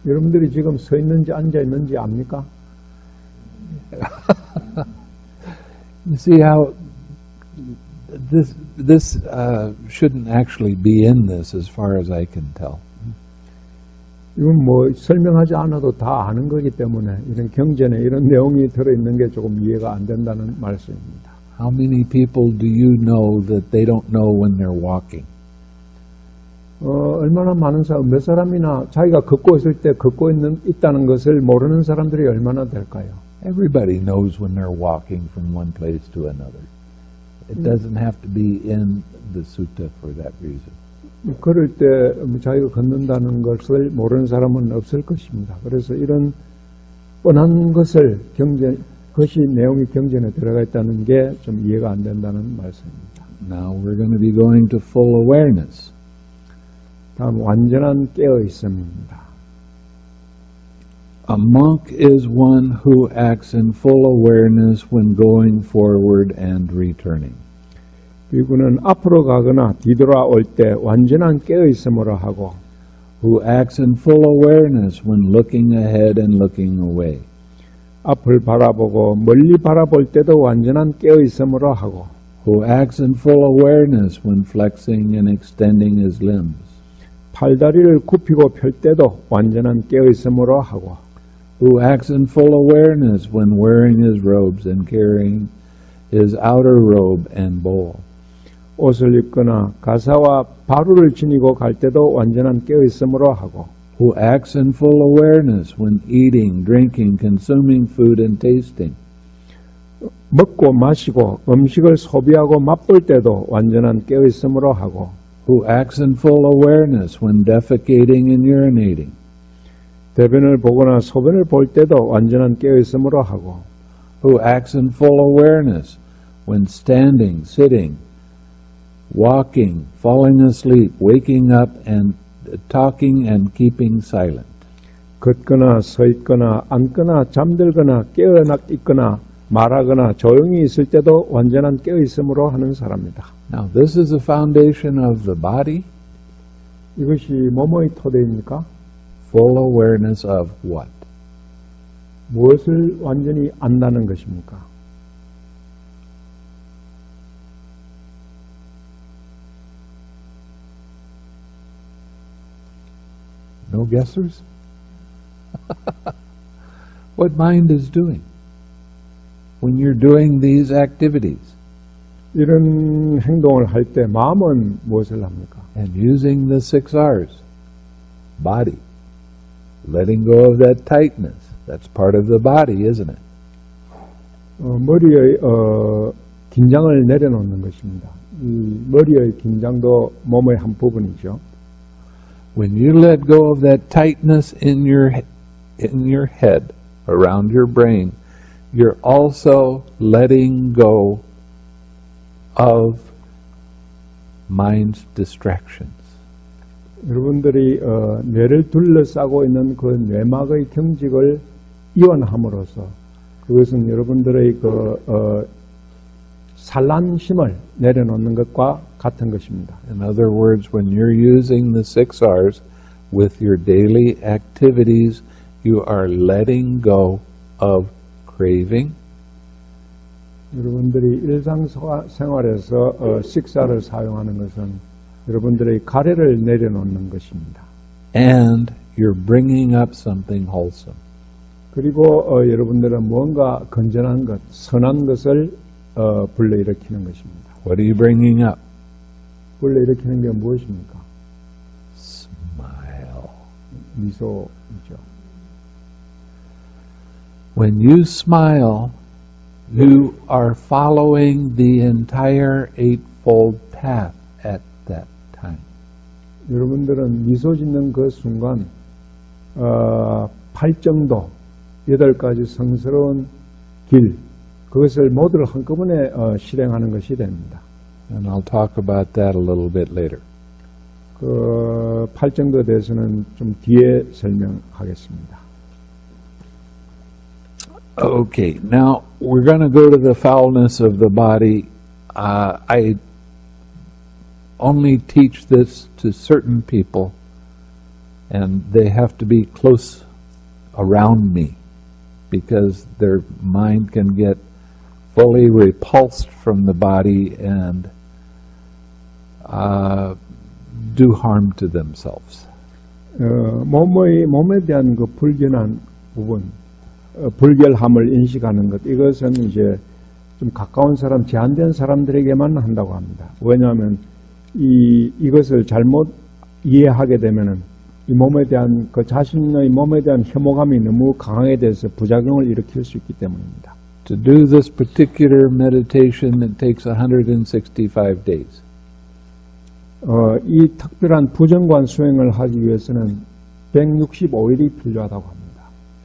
여러분들이 지금 서 있는지 앉아 있는지 압니까? You see how this shouldn't actually be in this as far as I can tell. 이건 뭐 설명하지 않아도 다 아는 거기 때문에 이런 경전에 이런 내용이 들어있는 게 조금 이해가 안 된다는 말씀입니다. How many people do you know that they don't know when they're walking? 얼마나 많은 사람, 몇 사람이나 자기가 걷고 있을 때 걷고 있다는 것을 모르는 사람들이 얼마나 될까요? Everybody knows when they're walking from one place to another. It doesn't have to be in the sutta for that reason. 걸을 때 자기가 걷는다는 것을 모르는 사람은 없을 것입니다. 그래서 이런 뻔한 것을 그것이 내용이 경전에 들어가 있다는 게 좀 이해가 안 된다는 말씀입니다. Now we're going to be going to full awareness. 다음 완전한 깨어있음입니다. A monk is one who acts in full awareness when going forward and returning. 비구는 앞으로 가거나 뒤돌아올 때 완전한 깨어있음으로 하고 Who acts in full awareness when looking ahead and looking away. 앞을 바라보고 멀리 바라볼 때도 완전한 깨어있음으로 하고 Who acts in full awareness when flexing and extending his limbs. 팔다리를 굽히고 펼 때도 완전한 깨어있음으로 하고 Who acts in full awareness when wearing his robes and carrying his outer robe and bowl. 옷을 입거나 가사와 바루를 지니고 갈 때도 완전한 깨어있음으로 하고 Who acts in full awareness when eating, drinking, consuming food and tasting. 먹고 마시고 음식을 소비하고 맛볼 때도 완전한 깨어있음으로 하고 Who acts in full awareness when defecating and urinating. 대변을 보거나 소변을 볼 때도 완전한 깨어있음으로 하고 Who acts in full awareness when standing, sitting, walking, falling asleep, waking up, and talking and keeping silent. 걷거나 서 있거나 앉거나 잠들거나 깨어 있거나 말하거나 조용히 있을 때도 완전한 깨어 있음으로 하는 사람이다. Now, this is the foundation of the body, 이것이 뭐뭐의 토대입니까? full awareness of what? 무엇을 완전히 안다는 것입니까? No guessers? What mind is doing when you're doing these activities 이런 행동을 할 때 마음은 무엇을 합니까? and using the 6 R's? Body. Letting go of that tightness. That's part of the body, isn't it? 머리의 긴장을 내려놓는 것입니다. 이 머리의 긴장도 몸의 한 부분이죠. When you let go of that tightness in your head, around your brain, you're also letting go of mind's distractions. 여러분들이 뇌를 둘러싸고 있는 그 뇌막의 경직을 이완함으로써 그것은 여러분들의 산란심을 내려놓는 것과 같은 것입니다. In other words, when you're using the 6 R's with your daily activities, you are letting go of craving, 여러분들이 일상생활에서 식사를 사용하는 것은 여러분들의 가래를 내려놓는 것입니다. and you're bringing up something wholesome. 그리고 여러분들은 뭔가 건전한 것, 선한 것을 불러일으키는 것입니다. What are you bringing up? 불러일으키는 게 무엇입니까? Smile. 미소이죠. When you smile, you are following the entire eightfold path at that time. 여러분들은 미소 짓는 그 순간 8정도 8가지 성스러운 길 그것을 모두를 한꺼번에 실행하는 것이 됩니다. And I'll talk about that a little bit later. 그 8정도에 대해서는 좀 뒤에 설명하겠습니다. Okay, now we're going to go to the foulness of the body. I only teach this to certain people, and they have to be close around me because their mind can get fully repulsed from the body and do harm to themselves. 몸에 대한 그 불견한 부분, 불결함을 인식하는 것, 이것은 이제 좀 가까운 사람, 제한된 사람들에게만 한다고 합니다. 왜냐하면 이것을 잘못 이해하게 되면은 이 몸에 대한 그 자신의 몸에 대한 혐오감이 너무 강하게 돼서 부작용을 일으킬 수 있기 때문입니다. To do this particular meditation, it takes 165 days. 이 특별한 부정관 수행을 하기 위해서는 165일이 필요하다고 합니다.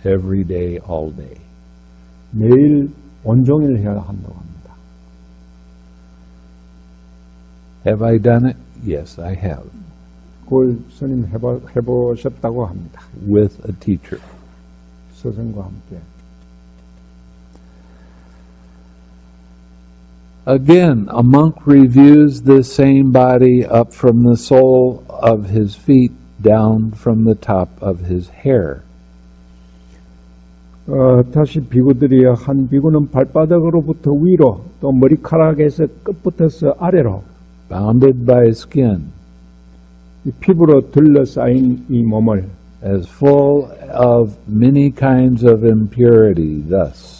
Every day, all day. 매일 온종일 해야 한다고 합니다. Have I done it? Yes, I have. 그걸 스님 해보셨다고 합니다. With a teacher. 스승과 함께. Again, a monk reviews the same body up from the sole of his feet down from the top of his hair. 다시 비구들이 한 비구는 발바닥으로부터 위로 또 머리카락에서 끝부터서 아래로 bounded by skin, 이 피부로 둘러싸인 이 몸을 as full of many kinds of impurity, thus.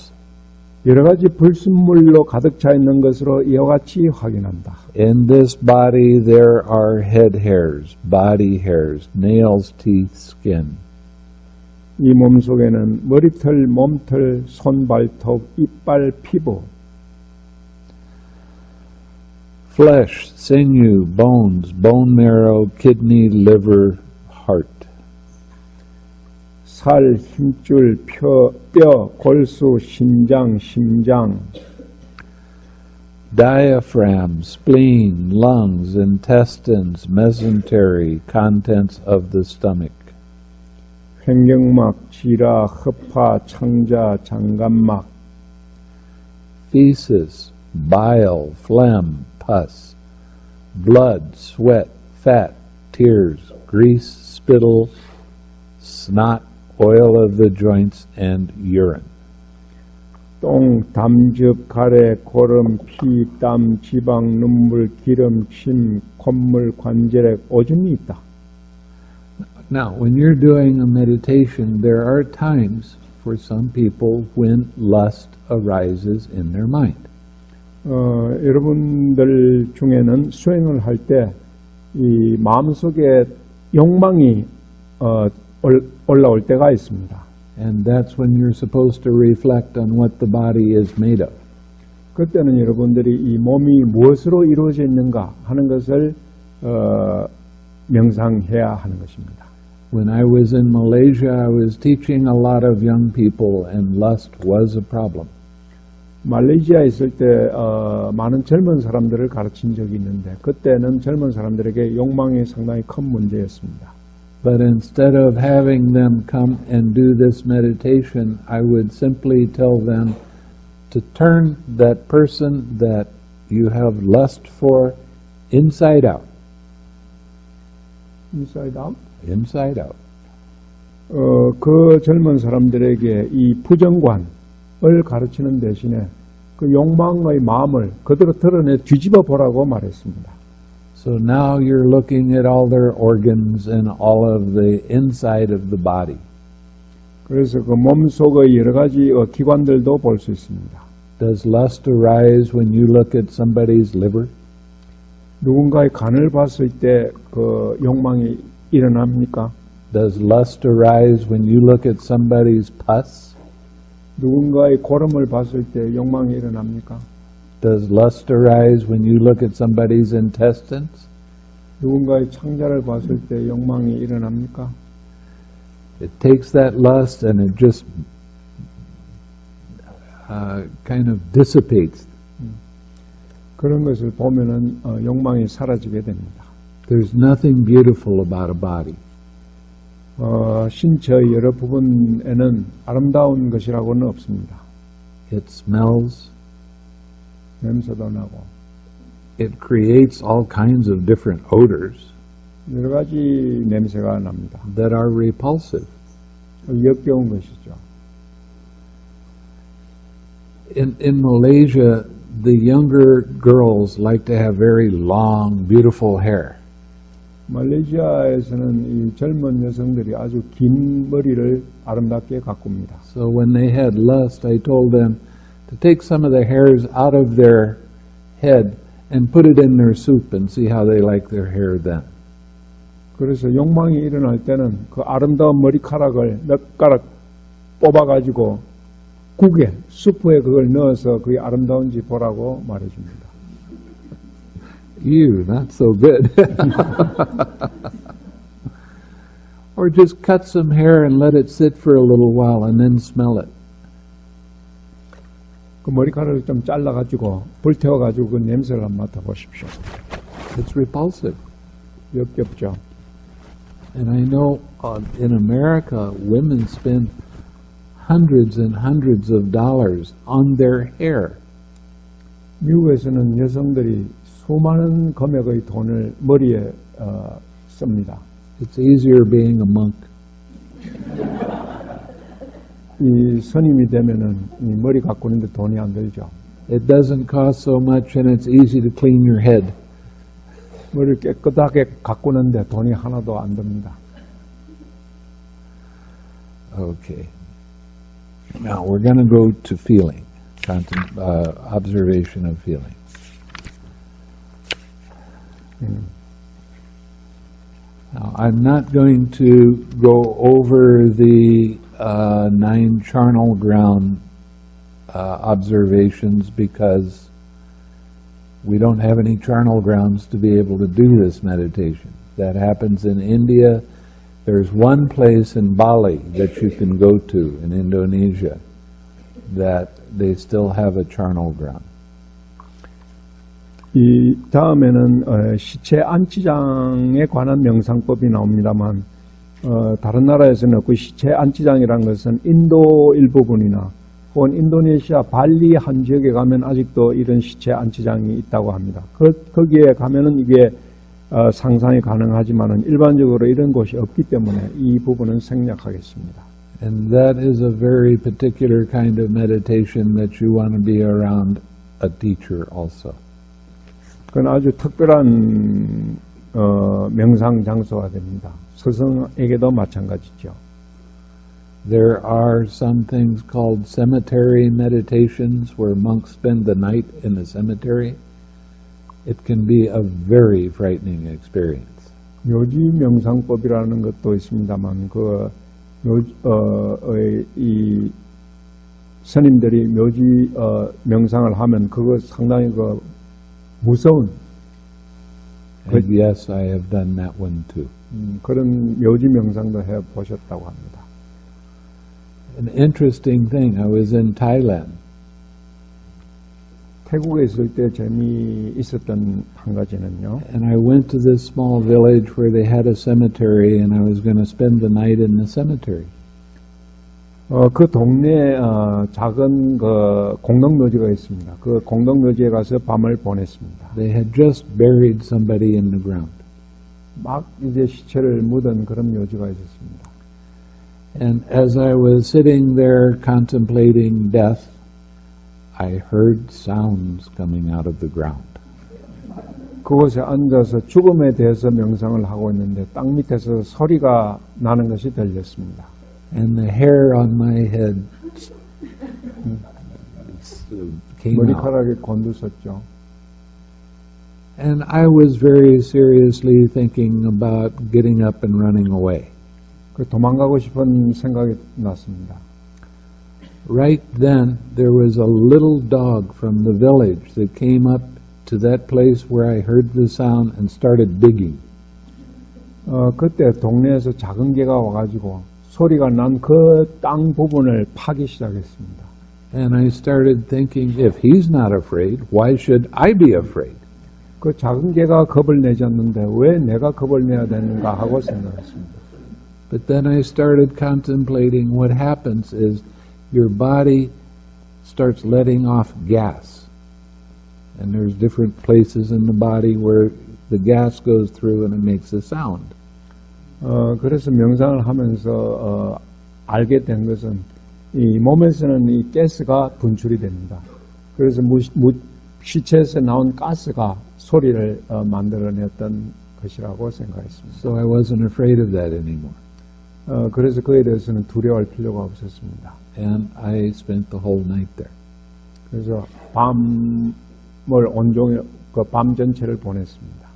여러 가지 불순물로 가득 차 있는 것으로 이와 같이 확인한다. In this body there are head hairs, body hairs, nails, teeth, skin. 이 몸 속에는 머리털, 몸털, 손, 발톱, 이빨, 피부, flesh, sinew, bones, bone marrow, kidney, liver, heart. 살, 힘줄, 뼈, 골수, 신장, 심장, Diaphragm, spleen, lungs, intestines, mesentery, contents of the stomach. 횡격막, 지라, 허파, 창자, 장간막, feces, bile, phlegm, pus, blood, sweat, fat, tears, grease, spittle, snot, oil of the joints, and urine. 똥, 담즙, 가래, 고름, 피, 땀, 지방, 눈물, 기름, 침, 콧물, 관절액, 오줌이 있다. Now, when you're doing a meditation, there are times for some people when lust arises in their mind. 여러분들 중에는 수행을 할 때 이 마음속에 욕망이 올라올 때가 있습니다. And that's when you're supposed to reflect on what the body is made of. 그때는 여러분들이 이 몸이 무엇으로 이루어져 있는가 하는 것을 명상해야 하는 것입니다. When I was in Malaysia, I was teaching a lot of young people, and lust was a problem. 말레이시아에 있을 때 많은 젊은 사람들을 가르친 적이 있는데 그때는 젊은 사람들에게 욕망이 상당히 큰 문제였습니다. But instead of having them come and do this meditation, I would simply tell them to turn that person that you have lust for inside out. Inside out? Inside out. 그 젊은 사람들에게 이 부정관을 가르치는 대신에 그 욕망의 마음을 그대로 드러내 뒤집어 보라고 말했습니다. So now you're looking at all their organs and all of the inside of the body. 그래서 그 몸속의 여러 가지 기관들도 볼 수 있습니다. Does lust arise when you look at somebody's liver? 누군가의 간을 봤을 때 그 욕망이 일어납니까? Does lust arise when you look at somebody's pus? 누군가의 고름을 봤을 때 욕망이 일어납니까? Does lust arise when you look at somebody's intestines? 누군가의 창자를 봤을 때 욕망이 일어납니까? It takes that lust and it just kind of dissipates. 그런 것을 보면은 욕망이 사라지게 됩니다. There's nothing beautiful about a body. 신체의 여러 부분에는 아름다운 것이라고는 없습니다. It smells. 냄새도 나고. It creates all kinds of different odors 여러 가지 냄새가 납니다. that are repulsive. 역겨운 것이죠. In Malaysia, the younger girls like to have very long, beautiful hair. 말레이시아에서는 이 젊은 여성들이 아주 긴 머리를 아름답게 가꿉니다. So when they had lust, I told them to take some of the hairs out of their head and put it in their soup and see how they like their hair then. 그래서 욕망이 일어날 때는 그 아름다운 머리카락을 몇 가락 뽑아가지고 국에, 수프에 그걸 넣어서 그게 아름다운지 보라고 말해줍니다. Ew, not so good. Or just cut some hair and let it sit for a little while and then smell it. 그 머리카락을 좀 잘라가지고 불태워가지고 그 냄새를 한번 맡아보십시오. It's repulsive. 역겹죠. And I know in America, women spend hundreds and hundreds of dollars on their hair. 미국에서는 여성들이 수많은 금액의 돈을 머리에 씁니다. It's easier being a monk. 이 선임이 되면은 이 머리 가꾸는데 돈이 안 들죠. It doesn't cost so much and it's easy to clean your head. 머리를 깨끗하게 가꾸는데 돈이 하나도 안 듭니다. Okay. Now we're going to go to feeling, observation of feeling. Now, I'm not going to go over the 9 charnel ground observations because we don't have any charnel grounds to be able to do this meditation. That happens in India. There's one place in Bali that you can go to in Indonesia that they still have a charnel ground. 이 다음에는 시체 안치장에 관한 명상법이 나옵니다만 다른 나라에서는 그 시체 안치장이라는 것은 인도 일부분이나 혹은 인도네시아 발리 한 지역에 가면 아직도 이런 시체 안치장이 있다고 합니다. 거기에 가면은 이게 상상이 가능하지만은 일반적으로 이런 곳이 없기 때문에 이 부분은 생략하겠습니다. And that is a very particular kind of meditation that you want to be around a teacher also. 그건 아주 특별한 명상 장소가 됩니다. 스승에게도 마찬가지죠. There are some things called cemetery meditations where monks spend the night in the cemetery. It can be a very frightening experience. 묘지 명상법이라는 것도 있습니다만 이 스님들이 묘지 명상을 하면 그거 상당히 무서운. And yes, I have done that one too. 그런 묘지 명상도 해 보셨다고 합니다. An interesting thing, I was in Thailand. 태국에 있을 때 재미있었던 한 가지는요. And I went to this small village where they had a cemetery and I was going to spend the night in the cemetery. 그 동네에 작은 공동묘지가 있습니다. 그 공동묘지에 가서 밤을 보냈습니다. They had just buried somebody in the ground. 막 이제 시체를 묻은 그런 묘지가 있었습니다. And as I was sitting there contemplating death, I heard sounds coming out of the ground. 그곳에 앉아서 죽음에 대해서 명상을 하고 있는데 땅 밑에서 소리가 나는 것이 들렸습니다. And the hair on my head came out. 머리카락이 곤두섰죠. And I was very seriously thinking about getting up and running away. 도망가고 싶은 생각이 났습니다. Right then, there was a little dog from the village that came up to that place where I heard the sound and started digging. 그때 동네에서 작은 개가 와가지고 소리가 난 그 땅 부분을 파기 시작했습니다. And I started thinking, if he's not afraid, why should I be afraid? 그 작은 개가 겁을 내지 않는데 왜 내가 겁을 내야 되는가 하고 생각했습니다. But then I started contemplating what happens is your body starts letting off gas. And there's different places in the body where the gas goes through and it makes a sound. 그래서 명상을 하면서 알게 된 것은 이 몸에서는 이 가스가 분출이 됩니다. 그래서 시체에서 나온 가스가 소리를 만들어냈던 것이라고 생각했습니다. So I wasn't afraid of that anymore. 그래서 그에 대해서는 두려워할 필요가 없었습니다. And I spent the whole night there. 그래서 밤을 온종일 밤 전체를 보냈습니다.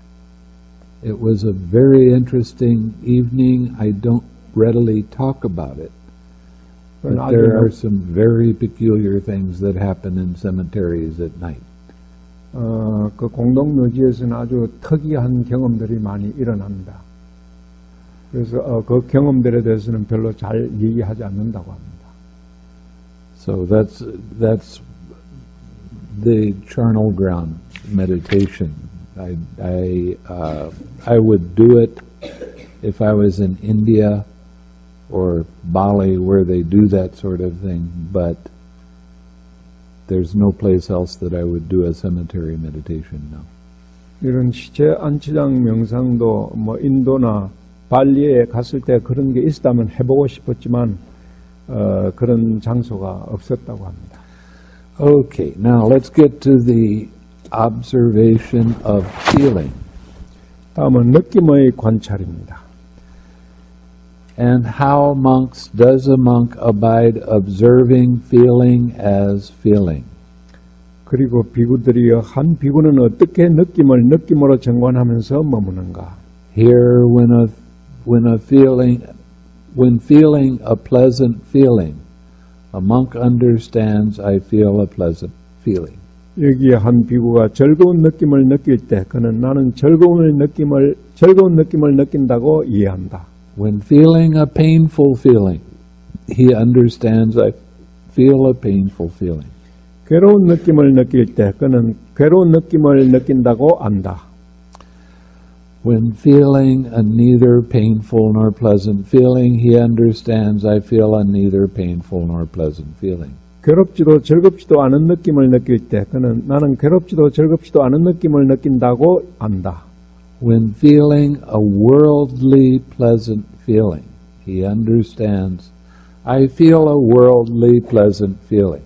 It was a very interesting evening. I don't readily talk about it. But there are some very peculiar things that happen in cemeteries at night. 그 공동묘지에서는 아주 특이한 경험들이 많이 일어납니다. 그래서 그 경험들에 대해서는 별로 잘 얘기하지 않는다고 합니다. So that's the charnel ground meditation. I would do it if I was in India or Bali where they do that sort of thing, but there's no place else that I would do a cemetery meditation now. 이런 시체 안치장 명상도 뭐 인도나 발리에 갔을 때 그런 게 있었다면 해보고 싶었지만 그런 장소가 없었다고 합니다. Okay, now let's get to the observation of feeling. 다음은 느낌의 관찰입니다. And how does a monk abide observing feeling as feeling? 그리고 비구들이 한 비구는 어떻게 느낌을 느낌으로 정관하면서 머무는가? Here, when feeling a pleasant feeling, a monk understands I feel a pleasant feeling. 여기에 한 비구가 즐거운 느낌을 느낄 때 그는 나는 즐거운 느낌을 느낀다고 이해한다. When feeling a painful feeling, he understands I feel a painful feeling. 괴로운 느낌을 느낄 때 그는 괴로운 느낌을 느낀다고 안다. When feeling a neither painful nor pleasant feeling, he understands I feel a neither painful nor pleasant feeling. 괴롭지도 즐겁지도 않은 느낌을 느낄 때 그는 나는 괴롭지도 즐겁지도 않은 느낌을 느낀다고 안다. When feeling a worldly pleasant feeling, he understands I feel a worldly pleasant feeling.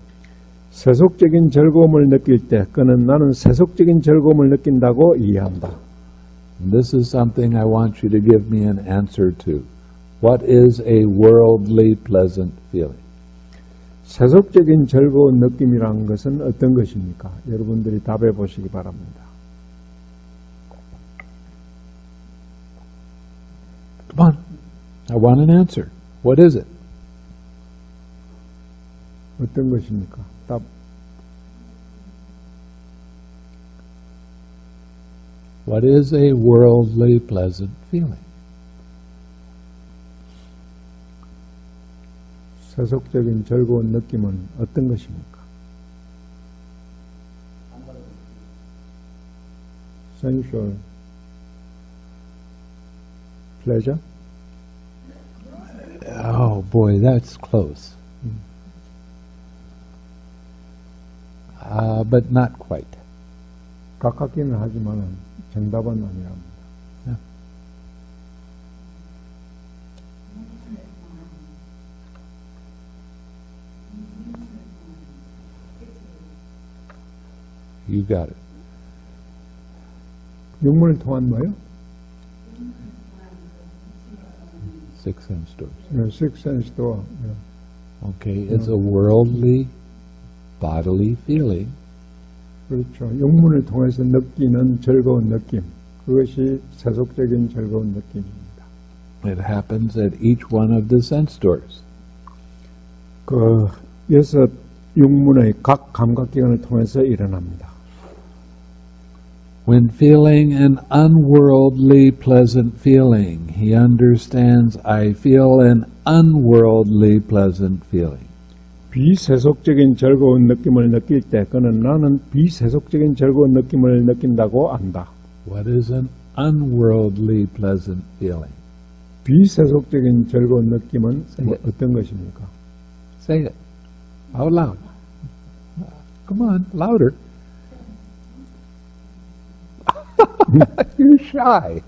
세속적인 즐거움을 느낄 때 그는 나는 세속적인 즐거움을 느낀다고 이해한다. This is something I want you to give me an answer to. What is a worldly pleasant feeling? 세속적인 즐거운 느낌이란 것은 어떤 것입니까? 여러분들이 답해 보시기 바랍니다. Come on. I want an answer. What is it? 어떤 것입니까? 답. What is a worldly pleasant feeling? 세속적인 즐거운 느낌은 어떤 것입니까? Sensual pleasure? Oh boy, that's close. But not quite. 가깝기는 하지만 정답은 아니랍니다. You got it. 육문을 통한 뭐요? Six sense doors. Six sense door. Okay, it's a worldly bodily feeling. 그렇죠. 육문을 통해서 느끼는 즐거운 느낌. 그것이 세속적인 즐거운 느낌입니다. It happens at each one of the sense doors. 그 여섯 육문의 각 감각기관을 통해서 일어납니다. When feeling an unworldly pleasant feeling, he understands I feel an unworldly pleasant feeling. 비세속적인 즐거운 느낌을 느낄 때 그는 나는 비세속적인 즐거운 느낌을 느낀다고 안다. What is an unworldly pleasant feeling? 비세속적인 즐거운 느낌은 어떤 것입니까? Say it out loud. Come on, louder. You're shy.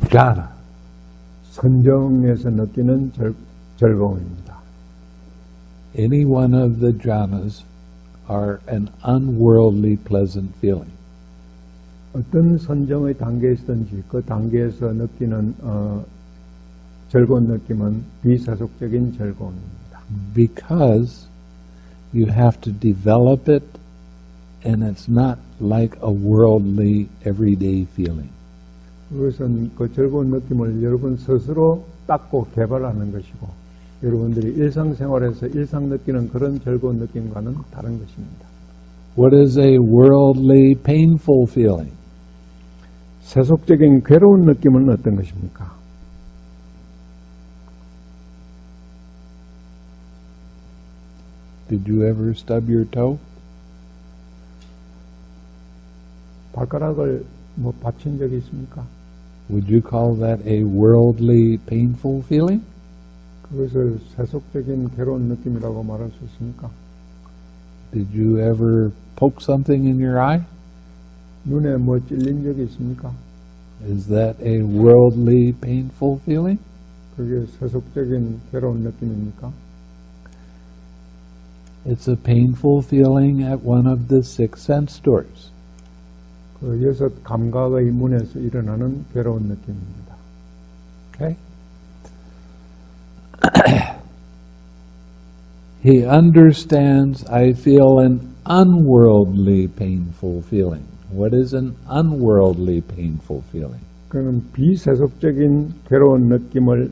Jhana. 선정에서 느끼는 즐거움입니다. Any one of the jhanas are an unworldly pleasant feeling. 어떤 선정의 단계에서든지 그 단계에서 느끼는 즐거운 느낌은 비세속적인 즐거움입니다. Because you have to develop it and it's not like a worldly everyday feeling. 그것은 그 즐거운 느낌을 여러분 스스로 닦고 개발하는 것이고 여러분들이 일상생활에서 일상 느끼는 그런 즐거운 느낌과는 다른 것입니다. What is a worldly painful feeling? 세속적인 괴로운 느낌은 어떤 것입니까? Did you ever stub your toe? 발가락을 받친 적이 있습니까? Would you call that a worldly painful feeling? 그것을 세속적인 괴로운 느낌이라고 말할 수 있습니까? Did you ever poke something in your eye? 눈에 찔린 적이 있습니까? Is that a worldly painful feeling? 그게 세속적인 괴로운 느낌입니까? It's a painful feeling at one of the six sense doors. 그 여섯 감각의 문에서 일어나는 괴로운 느낌입니다. Okay? He understands I feel an unworldly painful feeling. What is an unworldly painful feeling? 그는 비세속적인 괴로운 느낌을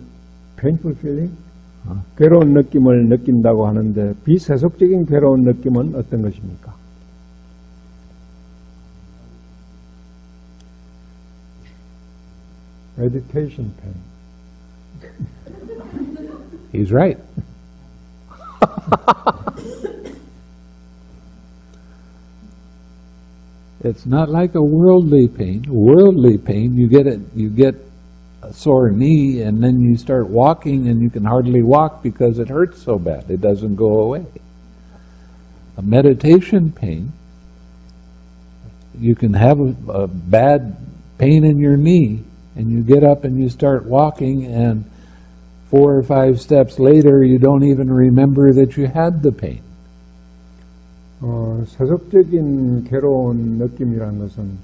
painful feeling? 괴로운 느낌을 느낀다고 하는데 비세속적인 괴로운 느낌은 어떤 것입니까? Meditation pain. He's right. It's not like a worldly pain. Worldly pain, you get a sore knee, and then you start walking, and you can hardly walk because it hurts so bad. It doesn't go away. A meditation pain, you can have a bad pain in your knee, and you get up and you start walking, and 4 or 5 steps later, you don't even remember that you had the pain. 세속적인 괴로운 느낌이라는 것은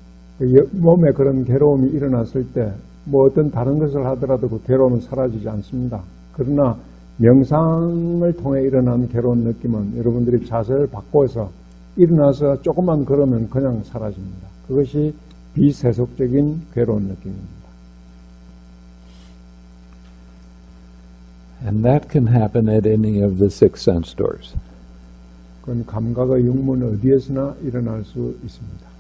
몸에 그런 괴로움이 일어났을 때 뭐 어떤 다른 것을 하더라도 그 괴로움은 사라지지 않습니다. 그러나 명상을 통해 일어난 괴로운 느낌은 여러분들이 자세를 바꿔서 일어나서 조금만 걸으면 그냥 사라집니다. 그것이 비세속적인 괴로운 느낌입니다. And that can happen at any of the 6 sense doors. 그건 감각의 육문 어디에서나 일어날 수 있습니다.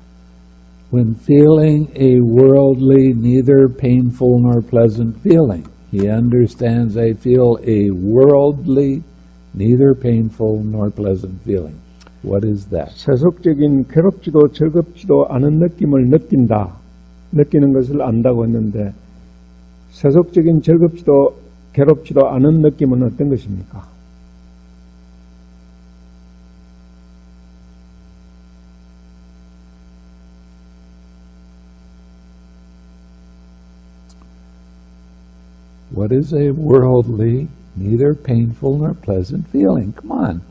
When feeling a worldly, neither painful nor pleasant feeling, he understands I feel a worldly, neither painful nor pleasant feeling. What is that? 세속적인 괴롭지도 즐겁지도 않은 느낌을 느낀다. 느끼는 것을 안다고 했는데 세속적인 즐겁지도 괴롭지도 않은 느낌은 어떤 것입니까? What is a worldly, neither painful nor pleasant feeling? Come on.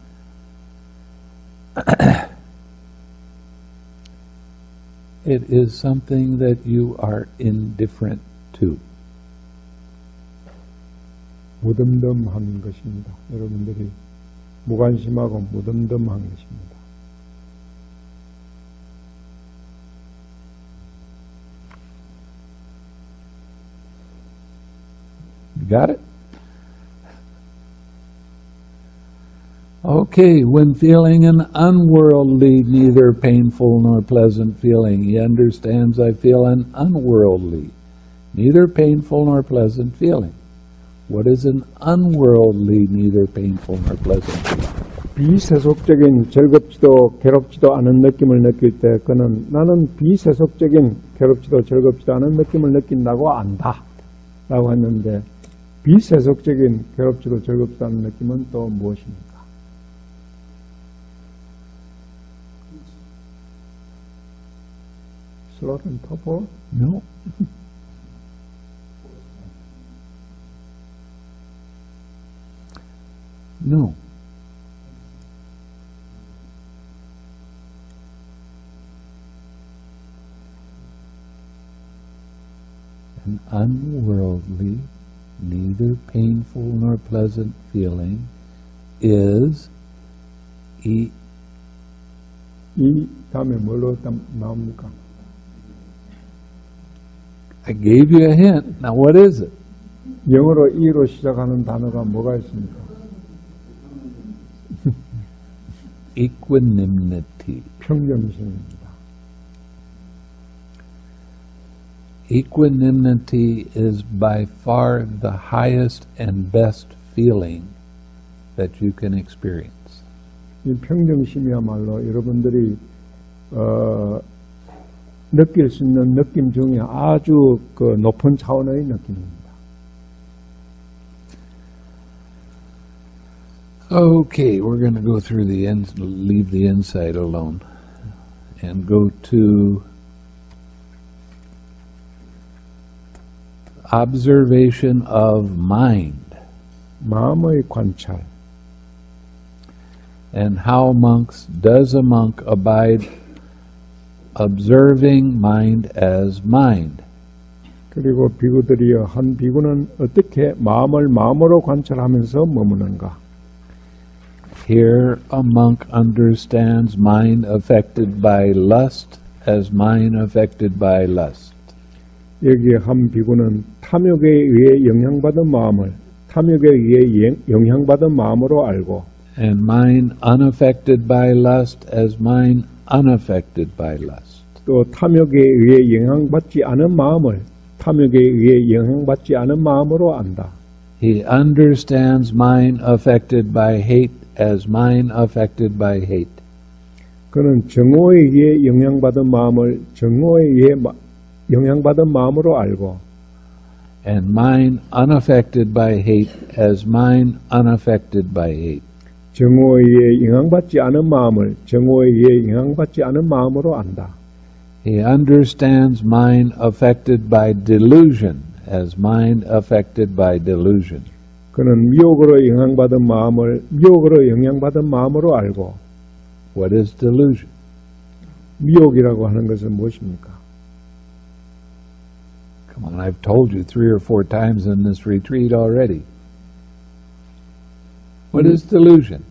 It is something that you are indifferent to. 무덤덤한 것입니다. 여러분들이 무관심하고 무덤덤한 것입니다. You got it? Okay, when feeling an unworldly, neither painful nor pleasant feeling, he understands I feel an unworldly, neither painful nor pleasant feeling. What is an unworldly, neither painful nor pleasant feeling? 비세속적인 즐겁지도 괴롭지도 않은 느낌을 느낄 때 그는 나는 비세속적인 괴롭지도 즐겁지도 않은 느낌을 느낀다고 안다 라고 했는데 비세속적인 괴롭지도 즐겁지도 않은 느낌은 또 무엇입니까? Slot and top? No. No. An unworldly, neither painful nor pleasant feeling is 이 다음에 뭘로 나옵니까? I gave you a hint. Now what is it? 영어로 E로 시작하는 단어가 뭐가 있습니까? Equanimity. 평정심입니다. Equanimity is by far the highest and best feeling that you can experience. 이 평정심이야말로 여러분들이 느낄 수 있는 느낌 중에 아주 그 높은 차원의 느낌입니다. Okay, we're going to go through the leave the inside alone and go to observation of mind. 마음의 관찰. And how does a monk abide observing mind as mind? 그리고 비구들이여 한 비구는 어떻게 마음을 마음으로 관찰하면서 머무는가? Here a monk understands mind affected by lust as mind affected by lust. 여기에 한 비구는 탐욕에 의해 영향받은 마음을 탐욕에 의해 영향받은 마음으로 알고 and mind unaffected by lust as mind unaffected by lust. 또 탐욕에 의해 영향받지 않은 마음을 탐욕에 의해 영향받지 않은 마음으로 안다. He understands mind affected by hate as mind affected by hate. 그는 정오에 의해 영향받은 마음을 정오에 의해 영향받은 마음으로 알고 and mine unaffected by hate as mine unaffected by hate. 정오에 의해 영향받지 않은 마음을 정오에 의해 영향받지 않은 마음으로 안다. He understands mine affected by delusion as mine affected by delusion. 그는 미혹으로 영향받은 마음을 미혹으로 영향받은 마음으로 알고 What is delusion? 미혹이라고 하는 것은 무엇입니까? Come on, I've told you 3 or 4 times in this retreat already. What is delusion?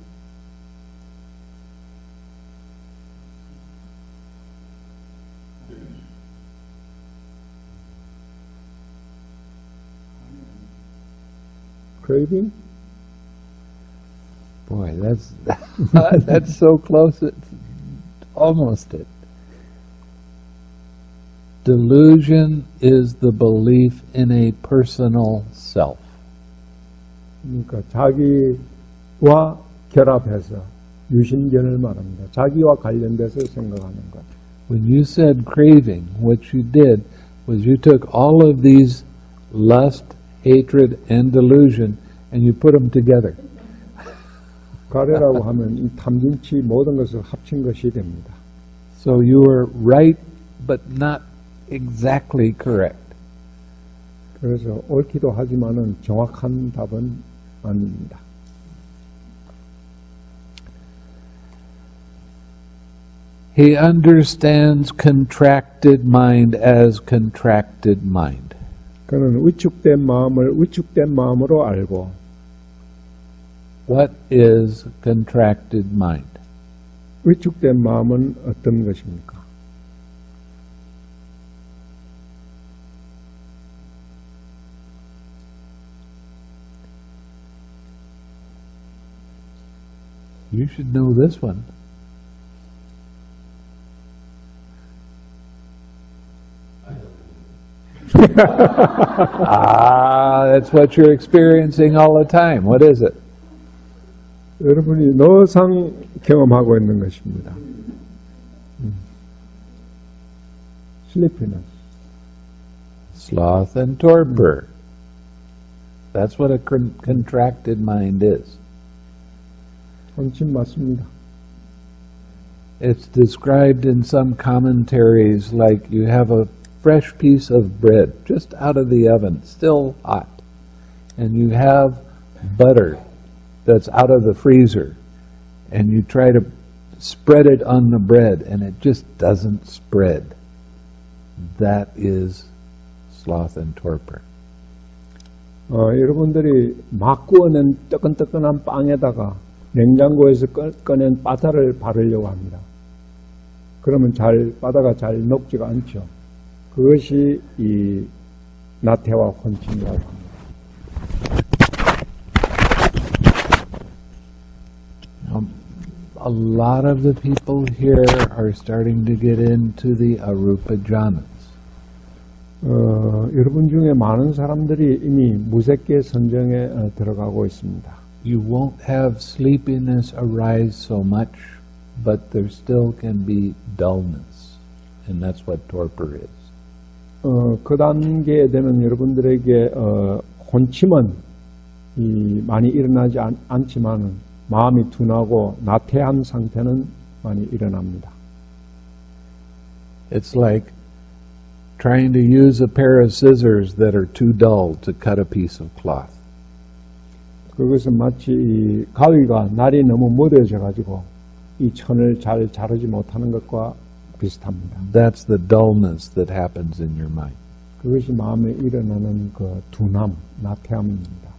Craving? Boy, that's that's so close. It's almost it. Delusion is the belief in a personal self. 그러니까 자기와 결합해서 유신견을 말합니다. 자기와 관련돼서 생각하는 것. When you said craving, what you did was you took all of these lust, hatred, and delusion and you put them together. 가래라고 하면 이 탐진치 모든 것을 합친 것이 됩니다. So you were right, but not exactly correct. 그래서 옳기도 하지만은 정확한 답은 아닙니다. He understands contracted mind as contracted mind. 그는 위축된 마음을 위축된 마음으로 알고 What is contracted mind? 위축된 마음은 어떤 것입니까? You should know this one. That's what you're experiencing all the time. What is it? 여러분이 노상 경험하고 있는 것입니다. Sleepiness. Sloth and torpor. That's what a contracted mind is. 혼침 맞습니다. It's described in some commentaries like you have a fresh piece of bread just out of the oven, still hot, and you have butter that's out of the freezer, and you try to spread it on the bread, and it just doesn't spread. That is sloth and torpor. 여러분들이 막 구워낸 뜨끈뜨끈한 빵에다가 냉장고에서 꺼낸 바다를 바르려고 합니다. 그러면 바다가 잘 녹지가 않죠. 그것이 이 나태와 혼침이라고 합니다. A lot of the people here are starting to get into the arupa jhanas. 여러분 중에 많은 사람들이 이미 무색계 선정에 들어가고 있습니다. You won't have sleepiness arise so much, but there still can be dullness, and that's what torpor is. 그 단계에 되면 여러분들에게 혼침은 많이 일어나지 않지만은 마음이 둔하고 나태한 상태는 많이 일어납니다. It's like trying to use a pair of scissors that are too dull to cut a piece of cloth. 그것은 마치 이 가위가 날이 너무 무뎌져 가지고 이 천을 잘 자르지 못하는 것과 비슷합니다. That's the dullness that happens in your mind. 그것이 마음에 일어나는 그 둔함, 나태함입니다.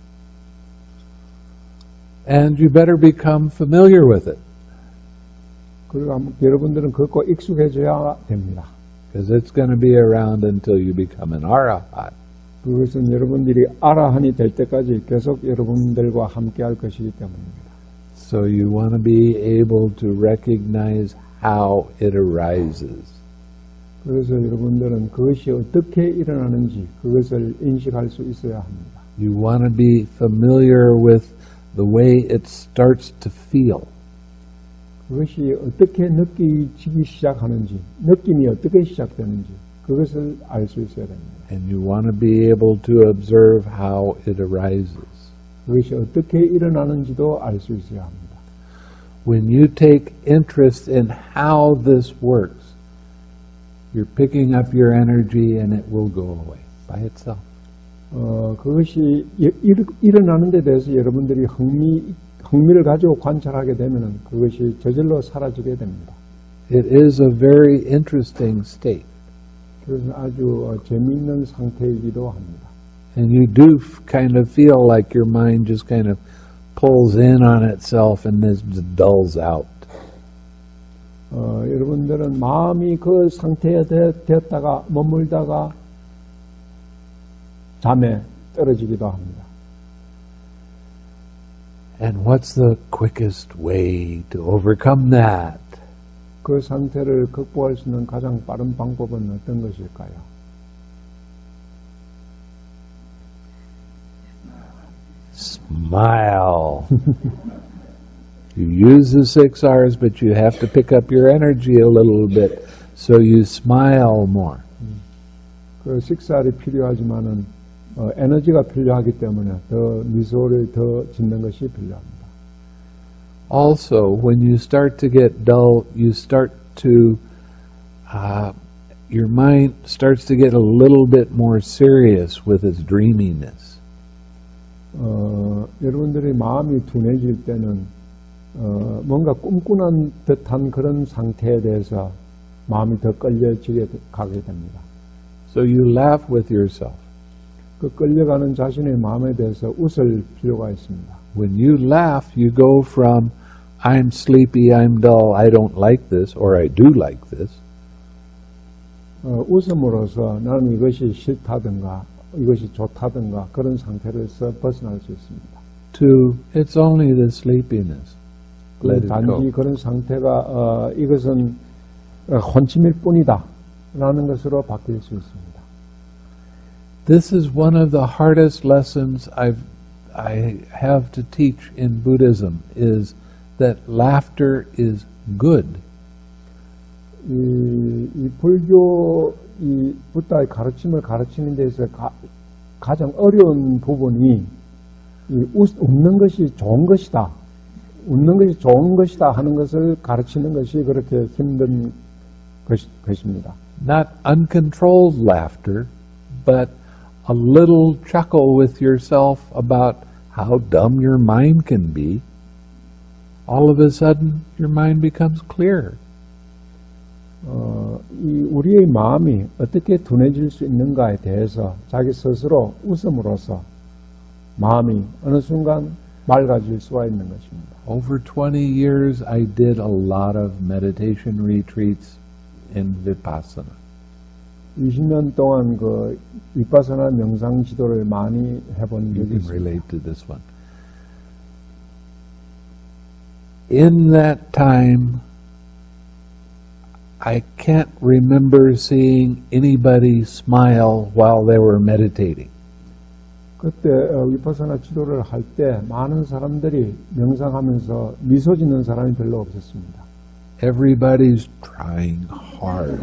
And you better become familiar with it, 그리고 여러분들은 그것과 익숙해져야 됩니다. because it's going to be around until you become an arahat. 그것은 여러분들이 아라한이 될 때까지 계속 여러분들과 함께할 것이기 때문입니다. So you want to be able to recognize how it arises. 그래서 여러분들은 그것이 어떻게 일어나는지 그것을 인식할 수 있어야 합니다. You want to be familiar with the way it starts to feel. 그것이 어떻게 느끼기 시작하는지, 느낌이 어떻게 시작되는지 그것을 알 수 있어야 됩니다. And you want to be able to observe how it arises. 그것이 어떻게 일어나는지도 알 수 있어야 합니다. When you take interest in how this works, you're picking up your energy and it will go away by itself. 그것이 일어나는 데 대해서 여러분들이 흥미를 가지고 관찰하게 되면 그것이 저절로 사라지게 됩니다. It is a very interesting state. 그것은 아주 재미있는 상태이기도 합니다. And you do kind of feel like your mind just kind of pulls in on itself and this just dulls out. 여러분들은 마음이 그 상태에 되었다가 머물다가 잠에 떨어지기도 합니다. And what's the quickest way to overcome that? 그 상태를 극복할 수 있는 가장 빠른 방법은 어떤 것일까요? Smile. You use the 6 R's, but you have to pick up your energy a little bit, so you smile more. 그 식사를 필요하지만은 에너지가 필요하기 때문에 더 미소를 더 짓는 것이 필요합니다. Also, when you start to get dull, you start to, your mind starts to get a little bit more serious with its dreaminess. 여러분들의 마음이 둔해질 때는 뭔가 꿈꾸는 듯한 그런 상태에 대해서 마음이 더 끌려지게 가게 됩니다. So you laugh with yourself. 그 끌려가는 자신의 마음에 대해서 웃을 필요가 있습니다. When you laugh, you go from I'm sleepy, I'm dull, I don't like this, or I do like this, 웃음으로써 나는 이것이 싫다든가 이것이 좋다든가 그런 상태에서 벗어날 수 있습니다. to it's only the sleepiness. Let it 단지 go. 그런 상태가 이것은 혼침일 뿐이다 라는 것으로 바뀔 수 있습니다. This is one of the hardest lessons I have to teach in Buddhism, is that laughter is good. 이 불교, 이 부다의 가르침을 가르치는 데서 가장 어려운 부분이 웃는 것이 좋은 것이다. 웃는 것이 좋은 것이다 하는 것을 가르치는 것이 그렇게 힘든 것입니다. Not uncontrolled laughter, but a little chuckle with yourself about how dumb your mind can be. All of a sudden, your mind becomes clear. 우리의 마음이 어떻게 둔해질 수 있는가에 대해서 자기 스스로 웃음으로써 마음이 어느 순간 맑아질 수가 있는 것입니다. Over 20 years, I did a lot of meditation retreats in Vipassana. 20년 동안 그 위파사나 명상 지도를 많이 해본 You 적이 can 있습니다. relate to this one. In that time, I can't remember seeing anybody smile while they were meditating. 그때 위파사나 지도를 할 때 많은 사람들이 명상하면서 미소 짓는 사람이 별로 없었습니다. Everybody's trying hard.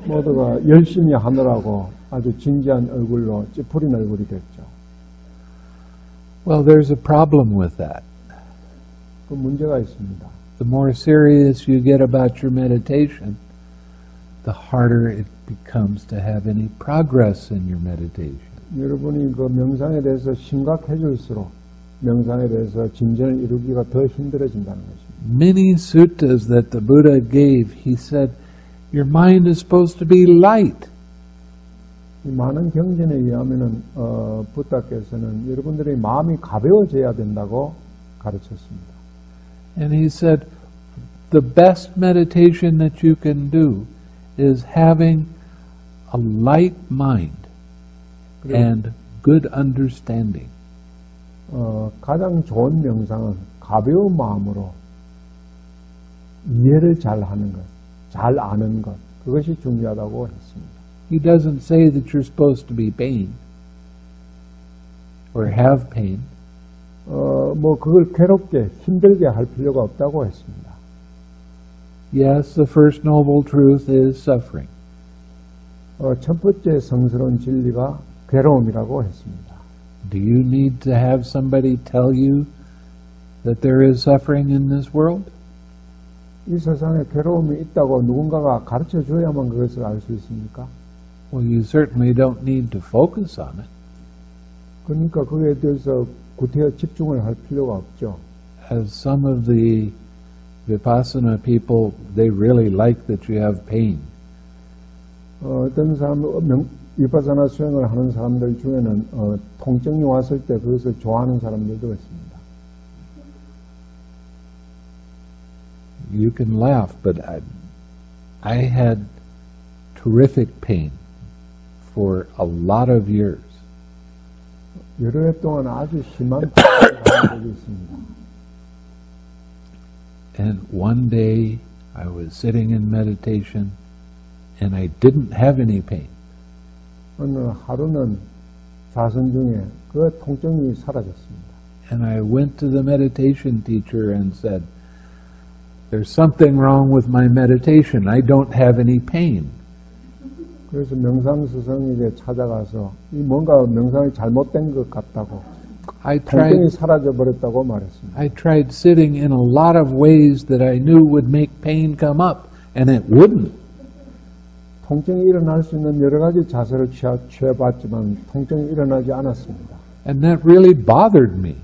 모두가 열심히 하느라고 아주 진지한 얼굴로 찌푸린 얼굴이 됐죠. Well, there's a problem with that. 그 문제가 있습니다. The more serious you get about your meditation, the harder it becomes to have any progress in your meditation. 여러분이 그 명상에 대해서 심각해질수록 명상에 대해서 진전을 이루기가 더 힘들어진다는 것입니다. Many suttas that the Buddha gave, he said, your mind is supposed to be light. 이 많은 경전에 의하면은 부다께서는 여러분들의 마음이 가벼워져야 된다고 가르쳤습니다. And he said, the best meditation that you can do is having a light mind and good understanding. 가장 좋은 명상은 가벼운 마음으로 이해를 잘 하는 것, 잘 아는 것, 그것이 중요하다고 했습니다. He doesn't say that you're supposed to be pain or have pain. 뭐 그걸 괴롭게 힘들게 할 필요가 없다고 했습니다. Yes, the first noble truth is suffering. 첫 번째 성스러운 진리가 괴로움이라고 했습니다. Do you need to have somebody tell you that there is suffering in this world? 이 세상에 괴로움이 있다고 누군가가 가르쳐 줘야만 그것을 알 수 있습니까? Well, you certainly don't need to focus on it. 그러니까 그에 대해서 구태여 집중을 할 필요가 없죠. As some of the Vipassana people, they really like that you have pain. 어떤 사람, 위파사나 수행을 하는 사람들 중에는 통증이 왔을 때 그것을 좋아하는 사람들도 있습니다. You can laugh, but I had terrific pain for a lot of years. 여러 해 동안 아주 심한 통증을 가진 적이 있습니다. And one day I was sitting in meditation and I didn't have any pain. 어느 하루는 자선 중에 그 통증이 사라졌습니다. And I went to the meditation teacher and said, there's something wrong with my meditation. I don't have any pain. 그래서 명상 스승에게 찾아가서 이 뭔가 명상이 잘못된 것 같다고 통증이 사라져 버렸다고 말했습니다. I tried sitting in a lot of ways that I knew would make pain come up, and it wouldn't. 통증이 일어날 수 있는 여러 가지 자세를 취해봤지만 통증이 일어나지 않았습니다. And that really bothered me